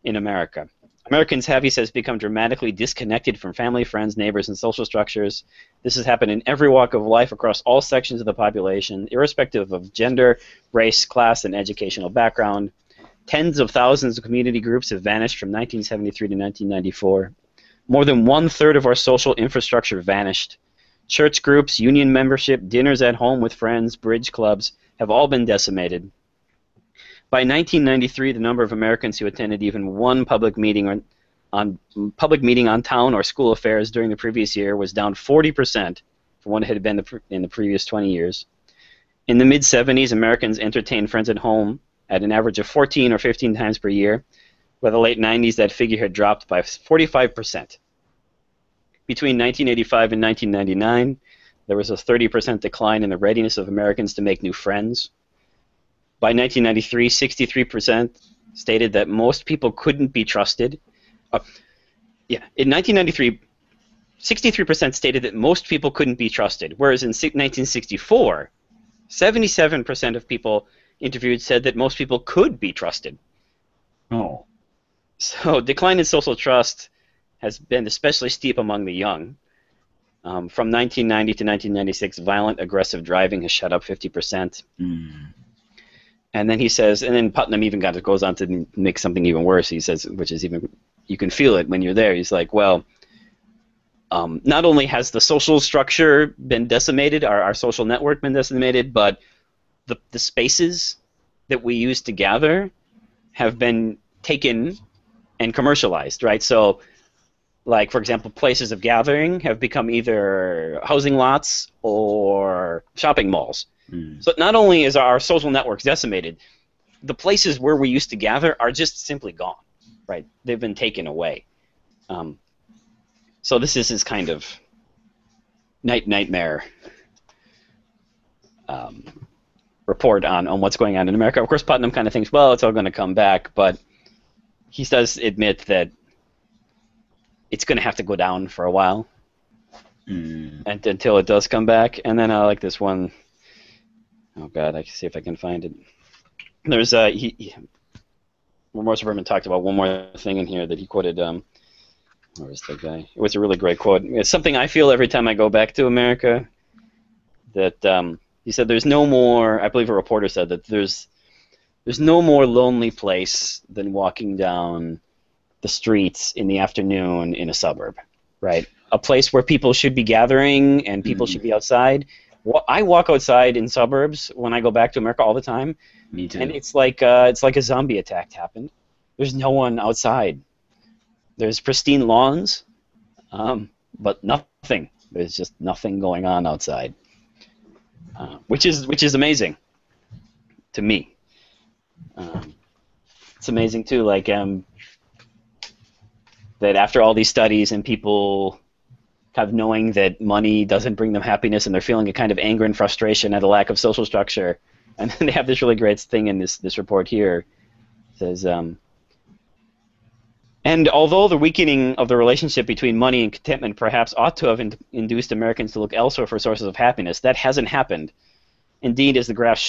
in America. Americans have, he says, become dramatically disconnected from family, friends, neighbors, and social structures. This has happened in every walk of life across all sections of the population, irrespective of gender, race, class, and educational background. Tens of thousands of community groups have vanished from 1973 to 1994. More than one-third of our social infrastructure vanished. Church groups, union membership, dinners at home with friends, bridge clubs have all been decimated. By 1993, the number of Americans who attended even one public meeting on town or school affairs during the previous year was down 40% from what it had been in the previous 20 years. In the mid-70s, Americans entertained friends at home at an average of 14 or 15 times per year. By the late 90s, that figure had dropped by 45%. Between 1985 and 1999, there was a 30% decline in the readiness of Americans to make new friends. By 1993, 63% stated that most people couldn't be trusted. In 1993, 63% stated that most people couldn't be trusted, whereas in 1964, 77% of people interviewed said that most people could be trusted. Oh. So decline in social trust has been especially steep among the young. From 1990 to 1996, violent, aggressive driving has shot up 50%. Mm. And then he says, and then Putnam even goes on to make something even worse. He says, which is even, you can feel it when you're there. He's like, well, not only has the social structure been decimated, our social network been decimated, but the spaces that we use to gather have been taken and commercialized, right? So, like, for example, places of gathering have become either housing lots or shopping malls. Mm. So not only is our social networks decimated, the places where we used to gather are just simply gone, right? They've been taken away. So this is his kind of nightmare report on what's going on in America. Of course, Putnam kind of thinks, well, it's all going to come back, but he does admit that it's going to have to go down for a while and until it does come back. And then I like this one. Oh, God, I can see if I can find it. There's Morris Berman talked about one more thing in here that he quoted. Where was the guy? It was a really great quote. It's something I feel every time I go back to America. That he said, "There's no more." I believe a reporter said that there's no more lonely place than walking down the streets in the afternoon in a suburb, right? A place where people should be gathering and people should be outside. I walk outside in suburbs when I go back to America all the time. Me too. And it's like a zombie attack happened. There's no one outside. There's pristine lawns, but nothing. There's just nothing going on outside, which is amazing to me. It's amazing too, like that after all these studies and people kind of knowing that money doesn't bring them happiness, and they're feeling a kind of anger and frustration at a lack of social structure. And then they have this really great thing in this report here. It says, and although the weakening of the relationship between money and contentment perhaps ought to have induced Americans to look elsewhere for sources of happiness, that hasn't happened. Indeed, as the graphs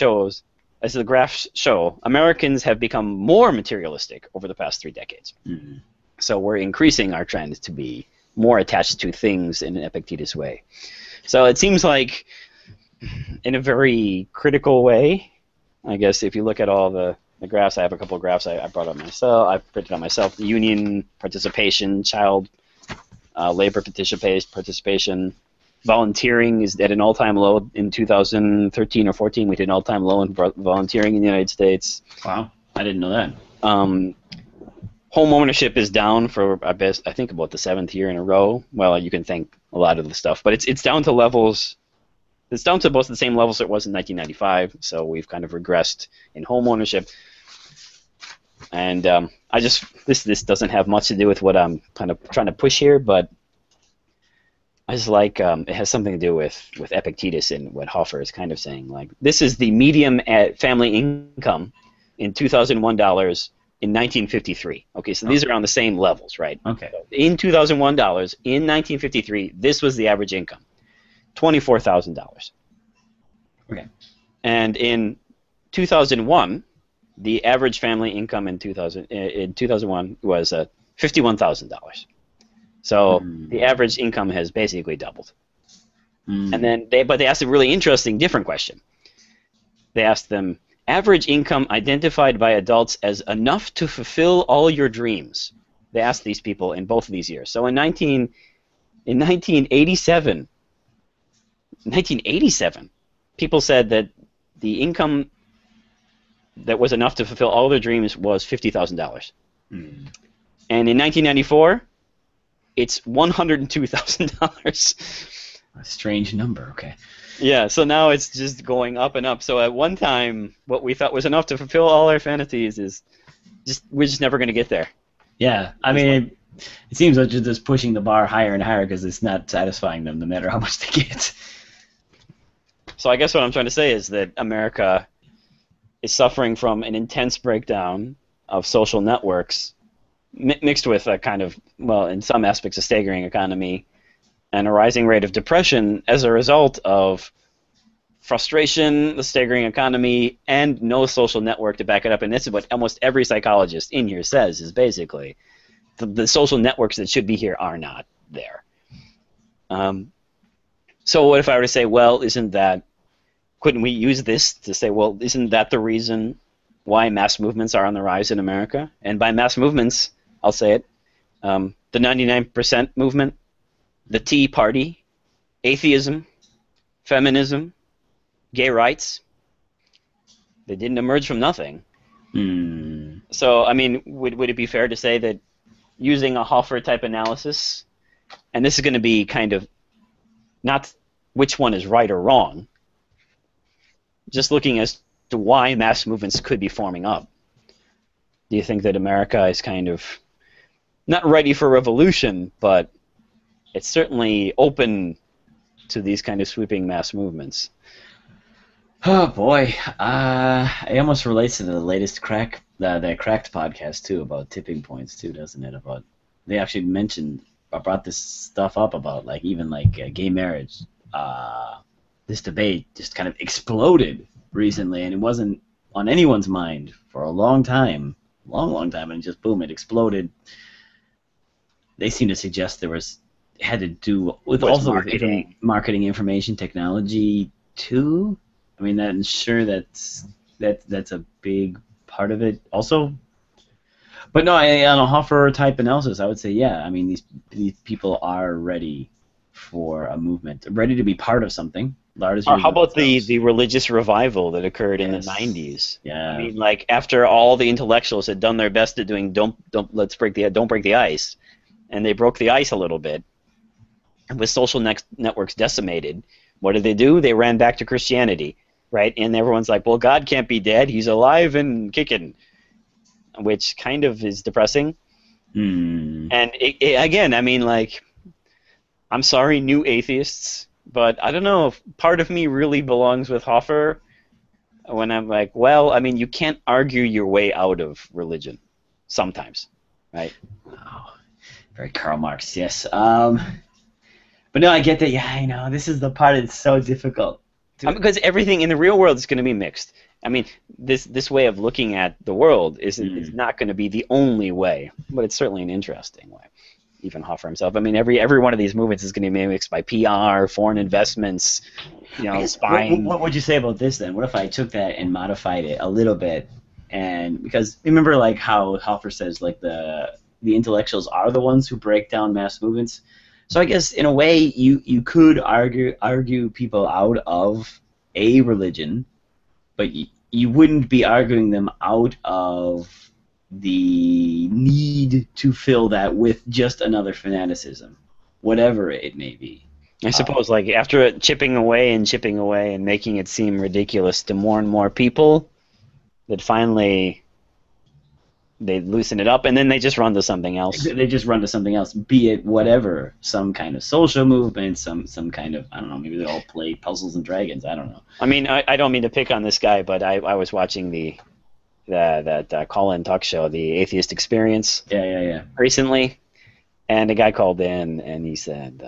show, Americans have become more materialistic over the past 3 decades. Mm-hmm. So we're increasing our trend to be more attached to things in an Epictetus way. So it seems like, in a very critical way, I guess if you look at all the graphs, I have a couple of graphs I brought up myself. I printed out myself. Union participation, child labor participation, volunteering is at an all-time low in 2013 or 14. We did an all-time low in volunteering in the United States. Wow, I didn't know that. Home ownership is down for, I think, about the 7th year in a row. Well, you can thank a lot of the stuff, but it's down to levels. It's down to both the same levels it was in 1995. So we've kind of regressed in home ownership. And I just this doesn't have much to do with what I'm kind of trying to push here, but I just like it has something to do with Epictetus and what Hoffer is kind of saying. Like, this is the medium family income in $2001 in 1953. Okay, so these are on the same levels, right? Okay. So in $2001 in 1953, this was the average income, $24,000. Okay. And in 2001, the average family income in 2001 was $51,000. So the average income has basically doubled. And then they asked a really interesting, different question. They asked them, average income identified by adults as enough to fulfill all your dreams. They asked these people in both of these years. So in 1987, people said that the income that was enough to fulfill all their dreams was $50,000. And in 1994, it's $102,000. A strange number. Okay. Yeah, so now it's just going up and up. So at one time, what we thought was enough to fulfill all our fantasies is we're just never going to get there. Yeah, I mean, it seems like you're just pushing the bar higher and higher because it's not satisfying them no matter how much they get. So I guess what I'm trying to say is that America is suffering from an intense breakdown of social networks mixed with a kind of, well, in some aspects, a staggering economy and a rising rate of depression as a result of frustration, the staggering economy, and no social network to back it up. And this is what almost every psychologist in here says, is basically the social networks that should be here are not there. So what if I were to say, well, couldn't we use this to say, well, isn't that the reason why mass movements are on the rise in America? And by mass movements, I'll say it, the 99% movement, the Tea Party, atheism, feminism, gay rights, they didn't emerge from nothing. So, I mean, would it be fair to say that using a Hoffer-type analysis, and this is going to be kind of not which one is right or wrong, just looking as to why mass movements could be forming up, do you think that America is kind of not ready for revolution, but it's certainly open to these kind of sweeping mass movements? Oh boy, it almost relates to the latest Cracked podcast too, about tipping points too, doesn't it? About they actually brought this stuff up about gay marriage. This debate just kind of exploded recently, and it wasn't on anyone's mind for a long time, and just boom, it exploded. They seem to suggest had to do with also marketing, information technology too. I mean, I'm sure that's a big part of it also. But no, on a Hoffer type analysis, I would say, yeah. I mean, these people are ready for a movement, ready to be part of something. Or how about the religious revival that occurred in the 90s? Yeah. I mean, like, after all the intellectuals had done their best at doing don't break the ice, and they broke the ice a little bit, and with social networks decimated, what did they do? They ran back to Christianity, right? And everyone's like, well, God can't be dead. He's alive and kicking, which kind of is depressing. And again, I mean, like, I'm sorry, new atheists, but I don't know if part of me really belongs with Hoffer when I'm like, well, I mean, you can't argue your way out of religion sometimes, right? Oh, very Karl Marx, yes. But no, I get that. Yeah, I know. This is the part that's so difficult. Because everything in the real world is going to be mixed. I mean, this way of looking at the world is not going to be the only way, but it's certainly an interesting way. Even Hoffer himself. I mean, every one of these movements is going to be mixed by PR, foreign investments, spying. What would you say about this then? What if I took that and modified it a little bit? And because remember, like how Hoffer says, like the intellectuals are the ones who break down mass movements. So I guess in a way you could argue people out of a religion, but you wouldn't be arguing them out of the need to fill that with just another fanaticism, whatever it may be. I suppose, like, after chipping away and making it seem ridiculous to more and more people, that finally they loosen it up, and then they just run to something else. They just run to something else, be it whatever, some kind of social movement, some kind of, I don't know, maybe they all play Puzzles and Dragons. I don't know. I mean, I don't mean to pick on this guy, but I was watching that call-in talk show, the Atheist Experience, Yeah. recently, and a guy called in and he said,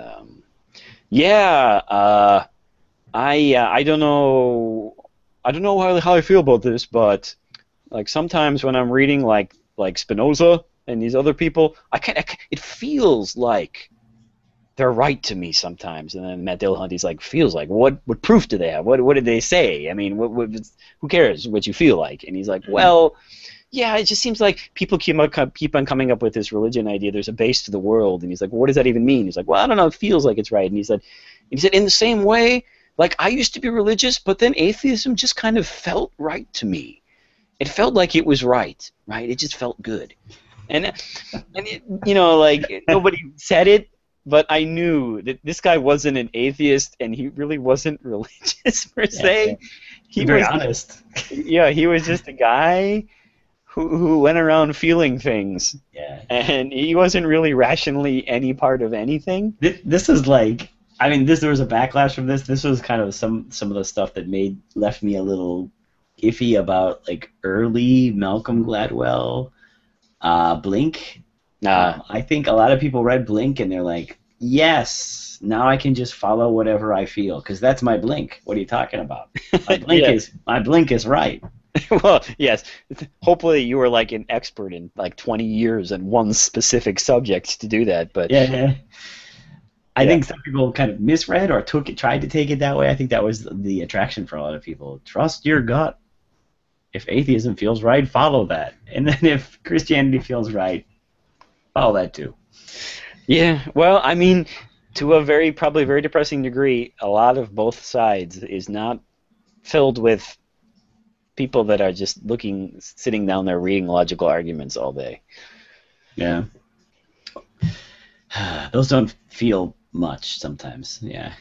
"Yeah, I don't know, how I feel about this, but like sometimes when I'm reading like Spinoza and these other people, it feels like they're right to me sometimes." And then Matt Dillahunty's like, "Feels like what proof do they have? What did they say? I mean, who cares what you feel like?" And he's like, "Well, yeah, it just seems like people keep on coming up with this religion idea. There's a base to the world." And he's like, "Well, what does that even mean?" He's like, "Well, I don't know. It feels like it's right." And he said, "In the same way, like I used to be religious, but then atheism just kind of felt right to me. It felt like it was right? It just felt good." And it, like nobody said it, but I knew that this guy wasn't an atheist, and he really wasn't religious per se. Yeah. He Very was honest. Yeah, he was just a guy who went around feeling things. Yeah. And he wasn't really rationally any part of anything. This is like, I mean, there was a backlash from this. This was kind of some of the stuff that left me a little iffy about like early Malcolm Gladwell, Blink. I think a lot of people read Blink and they're like, yes, now I can just follow whatever I feel because that's my Blink. What are you talking about? My Blink is right. Well, yes. Hopefully you were like an expert in like 20 years in one specific subject to do that. But yeah. I think some people kind of misread or tried to take it that way. I think that was the attraction for a lot of people. Trust your gut. If atheism feels right, follow that. And then if Christianity feels right, follow that too. Yeah, well, I mean, to a probably very depressing degree, a lot of both sides is not filled with people that are just sitting down there reading logical arguments all day. Yeah. Those don't feel much sometimes. Yeah.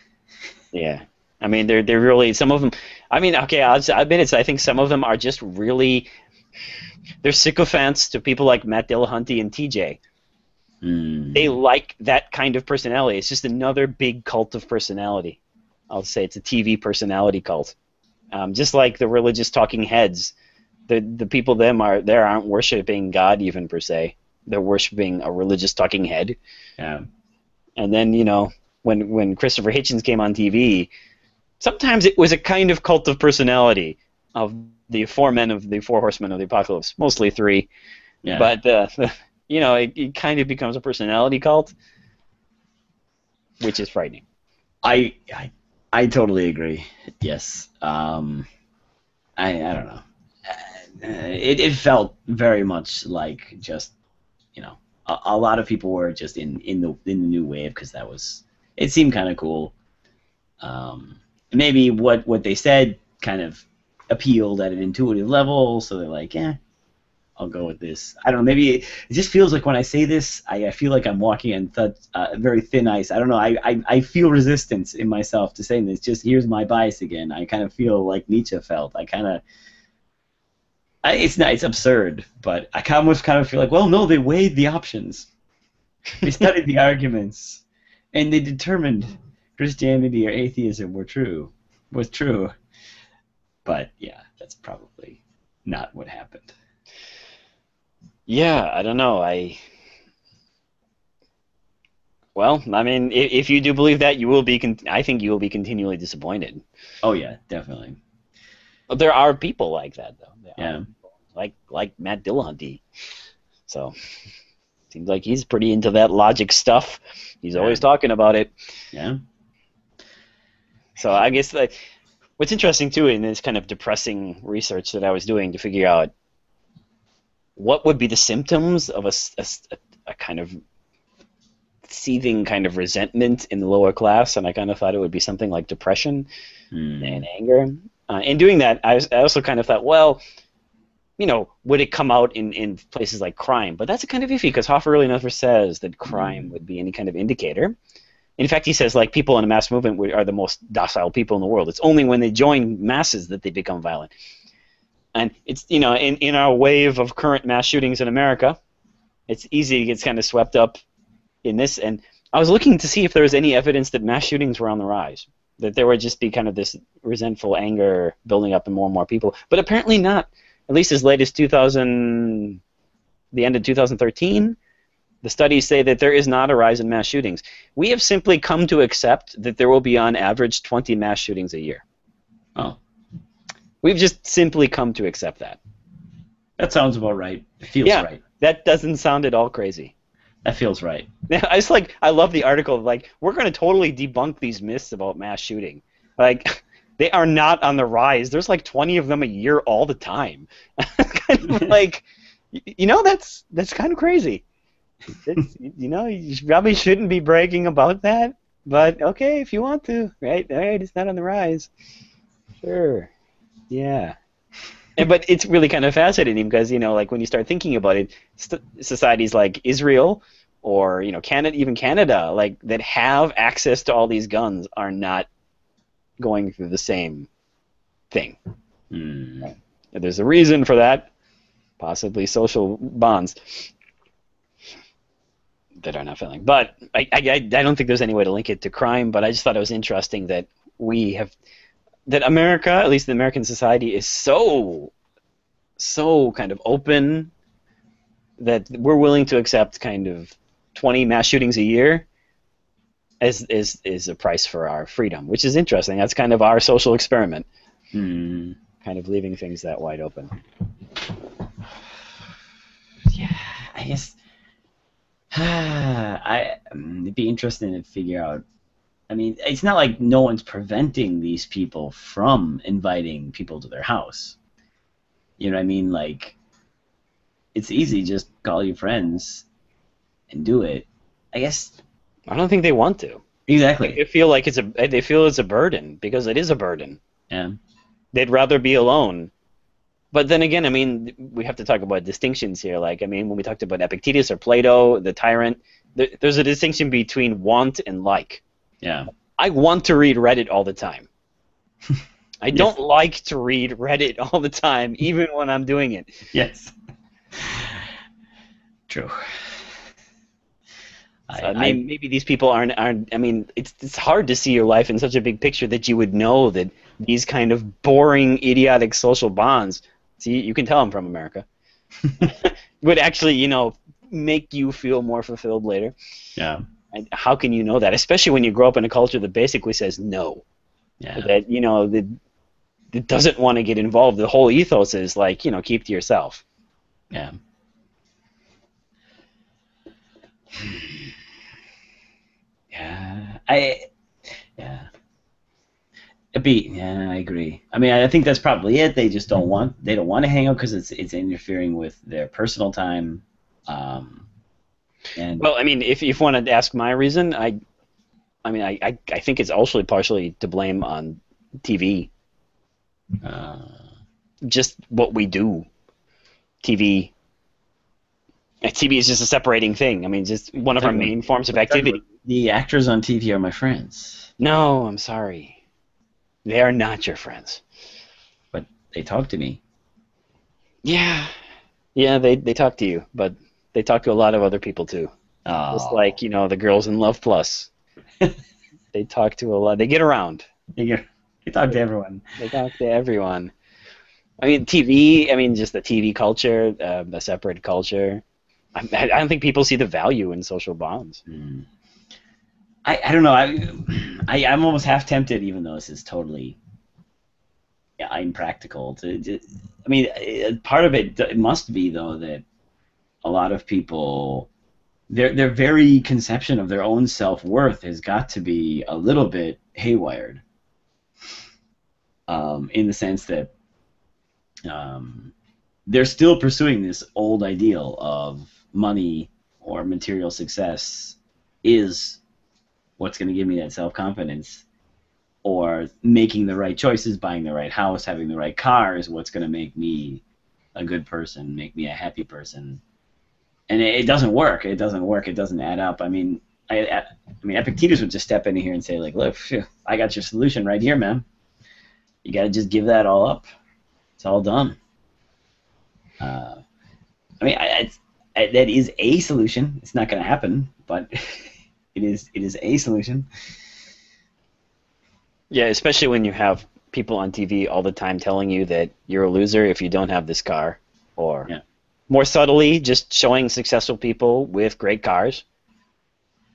Yeah. I mean, they're really, some of them, I mean, okay, I'll admit it, I think some of them are just really, they're sycophants to people like Matt Dillahunty and TJ. They like that kind of personality. It's just another big cult of personality. I'll say it's a TV personality cult. Just like the religious talking heads, the people there aren't worshiping God even per se. They're worshiping a religious talking head. Yeah. And then when Christopher Hitchens came on TV, sometimes it was a kind of cult of personality of the four horsemen of the apocalypse, mostly three. Yeah. But it kind of becomes a personality cult, which is frightening. I totally agree. Yes. I don't know. It felt very much like just a lot of people were just in the new wave because it seemed kind of cool. Maybe what they said kind of appealed at an intuitive level, so they're like, yeah, I'll go with this. I don't know. Maybe it just feels like when I say this, I feel like I'm walking on very thin ice. I don't know. I feel resistance in myself to saying this. Just here's my bias again. I kind of feel like Nietzsche felt. It's absurd, but I almost kind of feel like, well, no, they weighed the options. They studied the arguments, and they determined Christianity or atheism was true. But yeah, that's probably not what happened. Yeah, I don't know. Well, I mean, if you do believe that, I think you will be continually disappointed. Oh yeah, definitely. But there are people like that, though. Yeah. Like Matt Dillahunty. So, seems like he's pretty into that logic stuff. He's always talking about it. Yeah. So I guess what's interesting too in this kind of depressing research that I was doing to figure out what would be the symptoms of a kind of seething kind of resentment in the lower class, and I kind of thought it would be something like depression and anger. In doing that, I also kind of thought, well, would it come out in places like crime? But that's kind of iffy because Hoffer really never says that crime would be any kind of indicator. In fact, he says like people in a mass movement are the most docile people in the world. It's only when they join masses that they become violent. And it's, in our wave of current mass shootings in America, it's easy to get kind of swept up in this. And I was looking to see if there was any evidence that mass shootings were on the rise, that there would just be kind of this resentful anger building up in more and more people. But apparently not. At least as late as the end of 2013, the studies say that there is not a rise in mass shootings. We have simply come to accept that there will be on average 20 mass shootings a year. Oh. We've just simply come to accept that. That sounds about right. It feels right. That doesn't sound at all crazy. That feels right. I love the article. Like, we're going to totally debunk these myths about mass shooting. Like, they are not on the rise. There's like 20 of them a year all the time. Kind of like, that's kind of crazy. You probably shouldn't be bragging about that, but okay, if you want to, right? All right, it's not on the rise. Sure. Yeah. But it's really kind of fascinating because, like when you start thinking about it, societies like Israel or, Canada, even Canada, like that have access to all these guns are not going through the same thing. Right? There's a reason for that, possibly social bonds that are not failing. But I don't think there's any way to link it to crime, but I just thought it was interesting that that America, at least the American society, is so kind of open that we're willing to accept kind of 20 mass shootings a year is a price for our freedom, which is interesting. That's kind of our social experiment, kind of leaving things that wide open. Yeah, I guess it'd be interesting to figure out. I mean, it's not like no one's preventing these people from inviting people to their house. You know what I mean? Like, it's easy, just call your friends and do it. I guess. I don't think they want to. Exactly. They feel like they feel it's a burden because it is a burden. Yeah. They'd rather be alone. But then again, I mean, we have to talk about distinctions here. Like, I mean, when we talked about Epictetus or Plato, the tyrant, there's a distinction between want and like. Yeah. I want to read Reddit all the time. I don't like to read Reddit all the time, even when I'm doing it. Yes. True. So, maybe these people aren't. I mean, it's hard to see your life in such a big picture that you would know that these kind of boring, idiotic social bonds. See, you can tell I'm from America. Would actually, make you feel more fulfilled later. Yeah. And how can you know that? Especially when you grow up in a culture that basically says no. Yeah. That that doesn't want to get involved. The whole ethos is like, keep to yourself. Yeah. Yeah. I agree. I mean, I think that's probably it. They just don't want to hang out because it's interfering with their personal time. And well, I mean, if you want to ask my reason, I think it's also partially to blame on TV. Just what we do. TV is just a separating thing. I mean, just one of our main forms of activity. The actors on TV are my friends. No, I'm sorry. They are not your friends. But they talk to me. Yeah. Yeah, they talk to you, but they talk to a lot of other people too. Oh. Just like, the girls in Love Plus. They talk to a lot. They get around. They talk to everyone. They talk to everyone. I mean, TV, just the TV culture, the separate culture. I don't think people see the value in social bonds. I don't know. I'm almost half tempted, even though this is totally impractical. Part of it must be, though, that a lot of people, their very conception of their own self-worth has got to be a little bit haywired, in the sense that they're still pursuing this old ideal of money or material success is what's going to give me that self-confidence, or making the right choices, buying the right house, having the right car is what's going to make me a good person, make me a happy person. And it doesn't work. It doesn't work. It doesn't add up. I mean, Epictetus would just step in here and say, like, look, I got your solution right here, man. You got to just give that all up. It's all done. Uh, I mean, that is a solution. It's not going to happen, but it is a solution. Yeah, especially when you have people on TV all the time telling you that you're a loser if you don't have this car, or Yeah. more subtly, just showing successful people with great cars,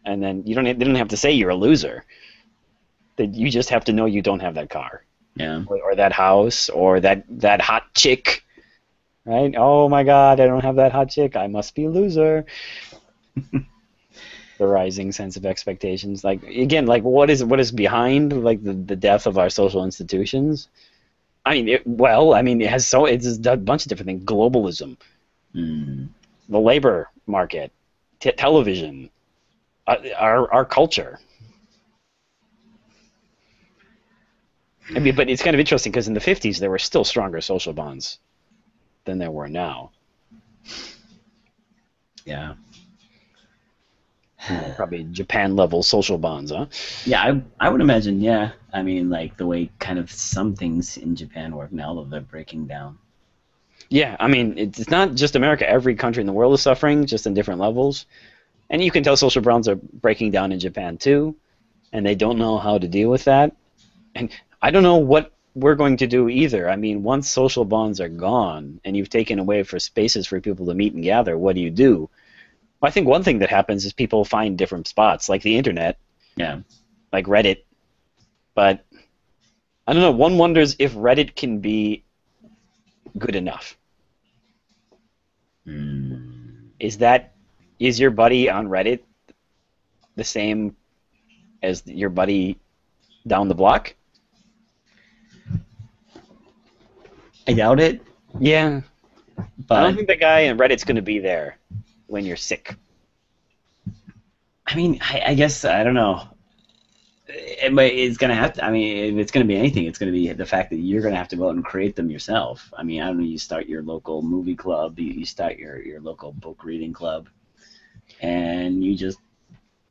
and then they don't have to say you're a loser. That you just have to know you don't have that car, Yeah. or that house, or that hot chick, right? Oh my God, I don't have that hot chick. I must be a loser. The rising sense of expectations, like again, like what is behind like the death of our social institutions? I mean, it has it's a bunch of different things. Globalism, Mm. the labor market, television, our culture. I mean, but it's kind of interesting because in the 50s there were still stronger social bonds than there were now. Yeah. Probably Japan level social bonds, huh? Yeah, I would imagine. Yeah, I mean, like the way kind of some things in Japan work now, that they're breaking down. Yeah, I mean, it's not just America. Every country in the world is suffering, just in different levels. And you can tell social bonds are breaking down in Japan too, and they don't know how to deal with that. And I don't know what we're going to do either. I mean, once social bonds are gone and you've taken away for spaces for people to meet and gather, what do? Well, I think one thing that happens is people find different spots, like the internet, Yeah. like Reddit. But I don't know. One wonders if Reddit can be good enough. Mm. Is your buddy on Reddit the same as your buddy down the block? I doubt it, Yeah. I don't but think the guy in Reddit's going to be there when you're sick. I mean, I guess I don't know. But it's gonna have to. I mean, if it's gonna be anything, it's gonna be the fact that you're gonna have to go out and create them yourself. I mean, I don't know. You start your local movie club. You start your local book reading club, and you just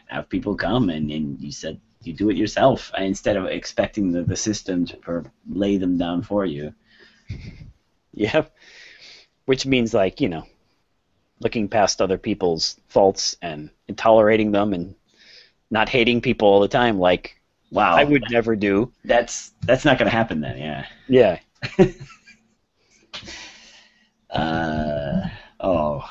have people come, and you said you do it yourself instead of expecting the system to lay them down for you. Yeah. Which means, like, looking past other people's faults and tolerating them and not hating people all the time, like I Wow, would never do. that's not gonna happen then. Yeah. Yeah. Oh.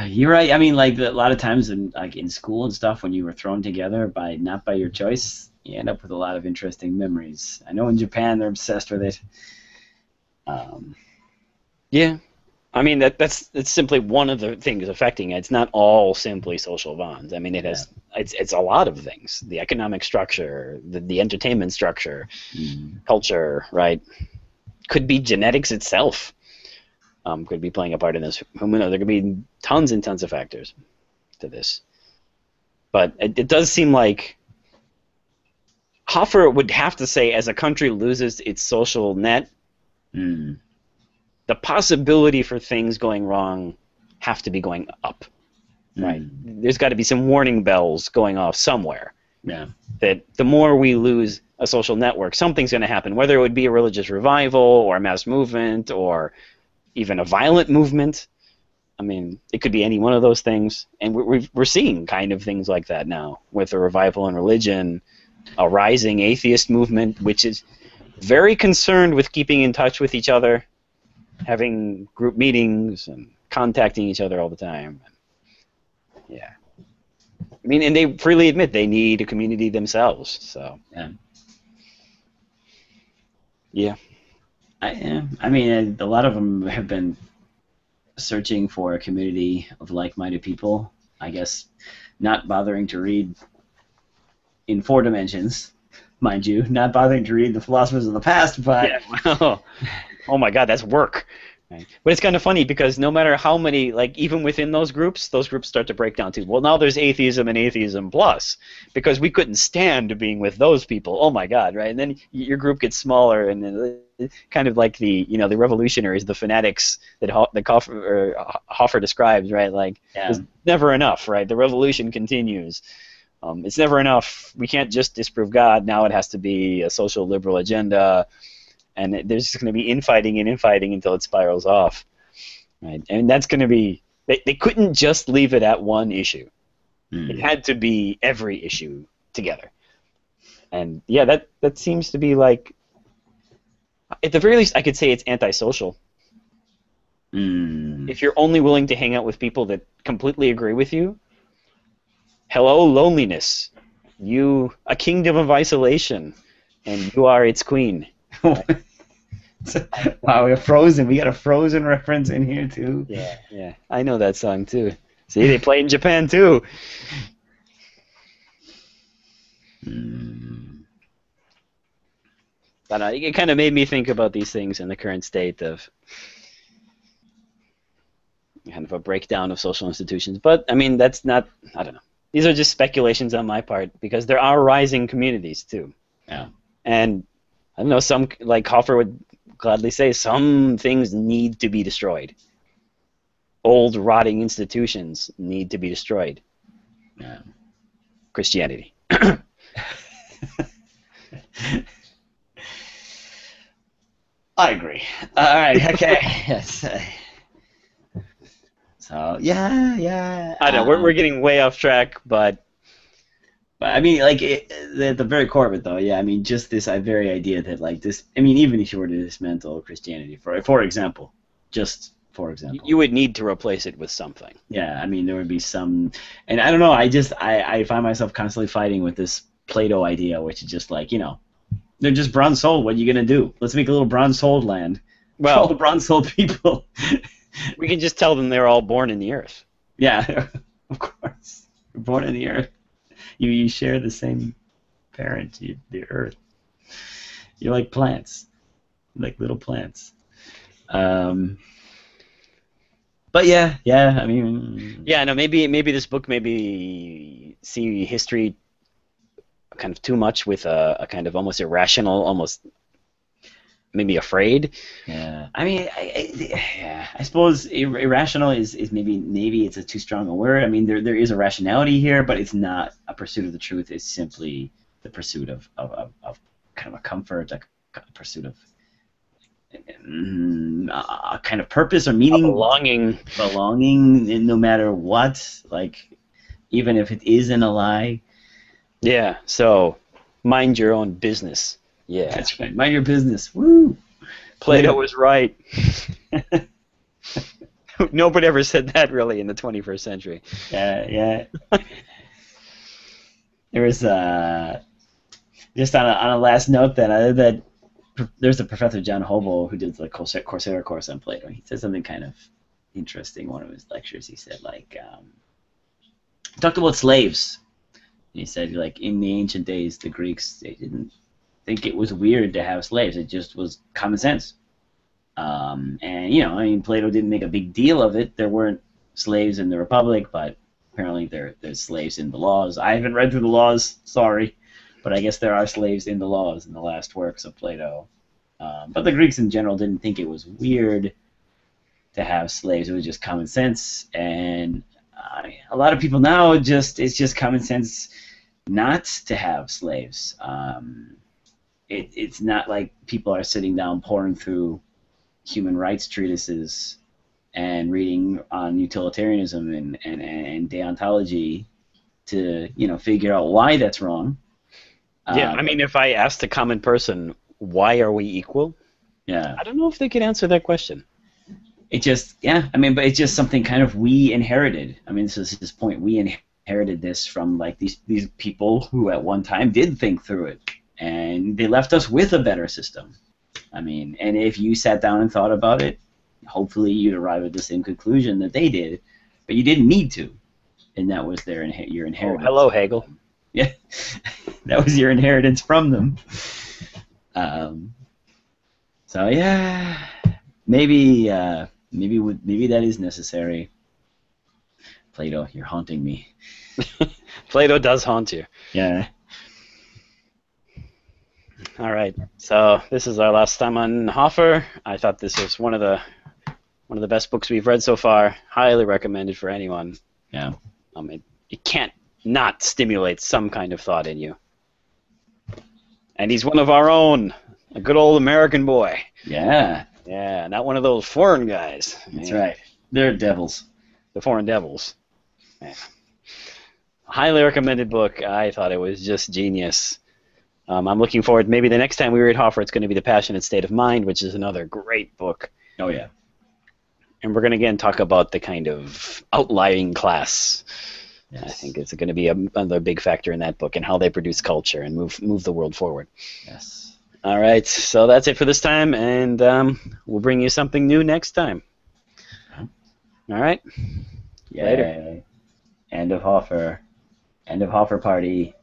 You're right. I mean, like a lot of times in school and stuff, when you were thrown together not by your choice, you end up with a lot of interesting memories. I know in Japan they're obsessed with it. Um, Yeah. I mean, that's simply one of the things affecting it. It's not all simply social bonds. I mean, it's a lot of things. The economic structure, the entertainment structure, culture, right? Could be genetics itself. Could be playing a part in this. There could be tons and tons of factors to this. But it does seem like Hoffer would have to say, as a country loses its social net, the possibility for things going wrong have to be going up. Right? There's got to be some warning bells going off somewhere. Yeah. That the more we lose a social network, something's going to happen, whether it would be a religious revival or a mass movement or even a violent movement. I mean, it could be any one of those things, and we're seeing kind of things like that now with a revival in religion, a rising atheist movement, which is very concerned with keeping in touch with each other, having group meetings and contacting each other all the time. Yeah. I mean, and they freely admit they need a community themselves. So. Yeah. I mean, a lot of them have been searching for a community of like-minded people. I guess not bothering to read in 4 dimensions, mind you, not bothering to read the philosophers of the past, but oh my God, that's work. Right. But it's kind of funny because no matter how many, like even within those groups start to break down too. Well, now there's atheism and atheism plus because we couldn't stand being with those people. Oh my God, right? And then your group gets smaller, and then kind of like the revolutionaries, the fanatics that Hoffer describes, right? Like there's never enough, right? The revolution continues. It's never enough. We can't just disprove God. Now it has to be a social liberal agenda. and there's just going to be infighting and infighting until it spirals off, right? And that's going to be they couldn't just leave it at one issue. It had to be every issue together. And yeah, that seems to be like, at the very least, I could say it's antisocial. If you're only willing to hang out with people that completely agree with you, hello, loneliness. You, a kingdom of isolation, and you are its queen. Right? Wow, we're Frozen. We got a Frozen reference in here, too. Yeah. I know that song, too. See, they play in Japan, too. But it kind of made me think about these things in the current state of kind of a breakdown of social institutions. But, I mean, that's not, I don't know. These are just speculations on my part, because there are rising communities, too. Yeah. And, I don't know, some, like Hoffer would gladly say, some things need to be destroyed. Old, rotting institutions need to be destroyed. Yeah. Christianity. I agree. All right. Okay. Yes. So yeah. I don't know. We're getting way off track, but I mean, like at the very core of it, though. Yeah. I mean, just this very idea that like this. I mean, even if you were to dismantle Christianity, for example, just for example, you would need to replace it with something. Yeah. I mean, there would be some, and I don't know. I find myself constantly fighting with this Plato idea, which is just like, they're just bronze-souled. What are you going to do? Let's make a little bronze-souled land. Well, all the bronze-souled people. We can just tell them they're all born in the earth. Yeah, of course. You're born in the earth. You share the same parent, the earth. You're like plants. You're like little plants. But yeah, I mean... Yeah, no, maybe this book maybe see history kind of too much with a kind of almost irrational, almost maybe afraid. Yeah, I mean, I suppose irrational is maybe it's a too strong a word. I mean, there is a rationality here, but it's not a pursuit of the truth. It's simply the pursuit of kind of a comfort, a pursuit of a kind of purpose or meaning, belonging, no matter what. Like, even if it isn't a lie. Yeah, so mind your own business. Yeah. That's right. Mind your business. Woo! Plato was right. Nobody ever said that really in the 21st century. Yeah. There was just on a last note that there's a Professor John Hobel who did the Coursera course on Plato. He said something kind of interesting in one of his lectures. He said he talked about slaves. He said, like, in the ancient days, the Greeks, they didn't think it was weird to have slaves. It just was common sense. And, I mean, Plato didn't make a big deal of it. There weren't slaves in the Republic, but apparently there's slaves in the laws. I haven't read through the laws, sorry, but I guess there are slaves in the laws in the last works of Plato. But the Greeks in general didn't think it was weird to have slaves. It was just common sense, and a lot of people now it's just common sense not to have slaves. It's not like people are sitting down pouring through human rights treatises and reading on utilitarianism and deontology to figure out why that's wrong. Yeah, I mean, if I asked a common person, why are we equal? Yeah, I don't know if they could answer that question. It just, I mean, but it's just something kind of we inherited. I mean, this is his point. We inherited this from, like, these people who at one time did think through it, and they left us with a better system. I mean, and if you sat down and thought about it, hopefully you'd arrive at the same conclusion that they did, but you didn't need to, and that was your inheritance. Oh, hello, Hegel. Yeah, that was your inheritance from them. So yeah, maybe that is necessary. Plato, you're haunting me. Plato does haunt you. Yeah. All right. So this is our last time on Hoffer. I thought this was one of the best books we've read so far. Highly recommended for anyone. Yeah. It can't not stimulate some kind of thought in you. And he's one of our own. A good old American boy. Yeah, Yeah, not one of those foreign guys. that's Yeah, right. They're devils. the foreign devils. Yeah. Highly recommended book. I thought it was just genius. I'm looking forward. Maybe the next time we read Hoffer, it's going to be The Passionate State of Mind, which is another great book. Oh yeah. And we're going to again talk about the kind of outlying class. Yes. I think it's going to be another big factor in that book and how they produce culture and move the world forward. Yes. All right, so that's it for this time, and we'll bring you something new next time. All right. Yay. Later. End of Hoffer. End of Hoffer party.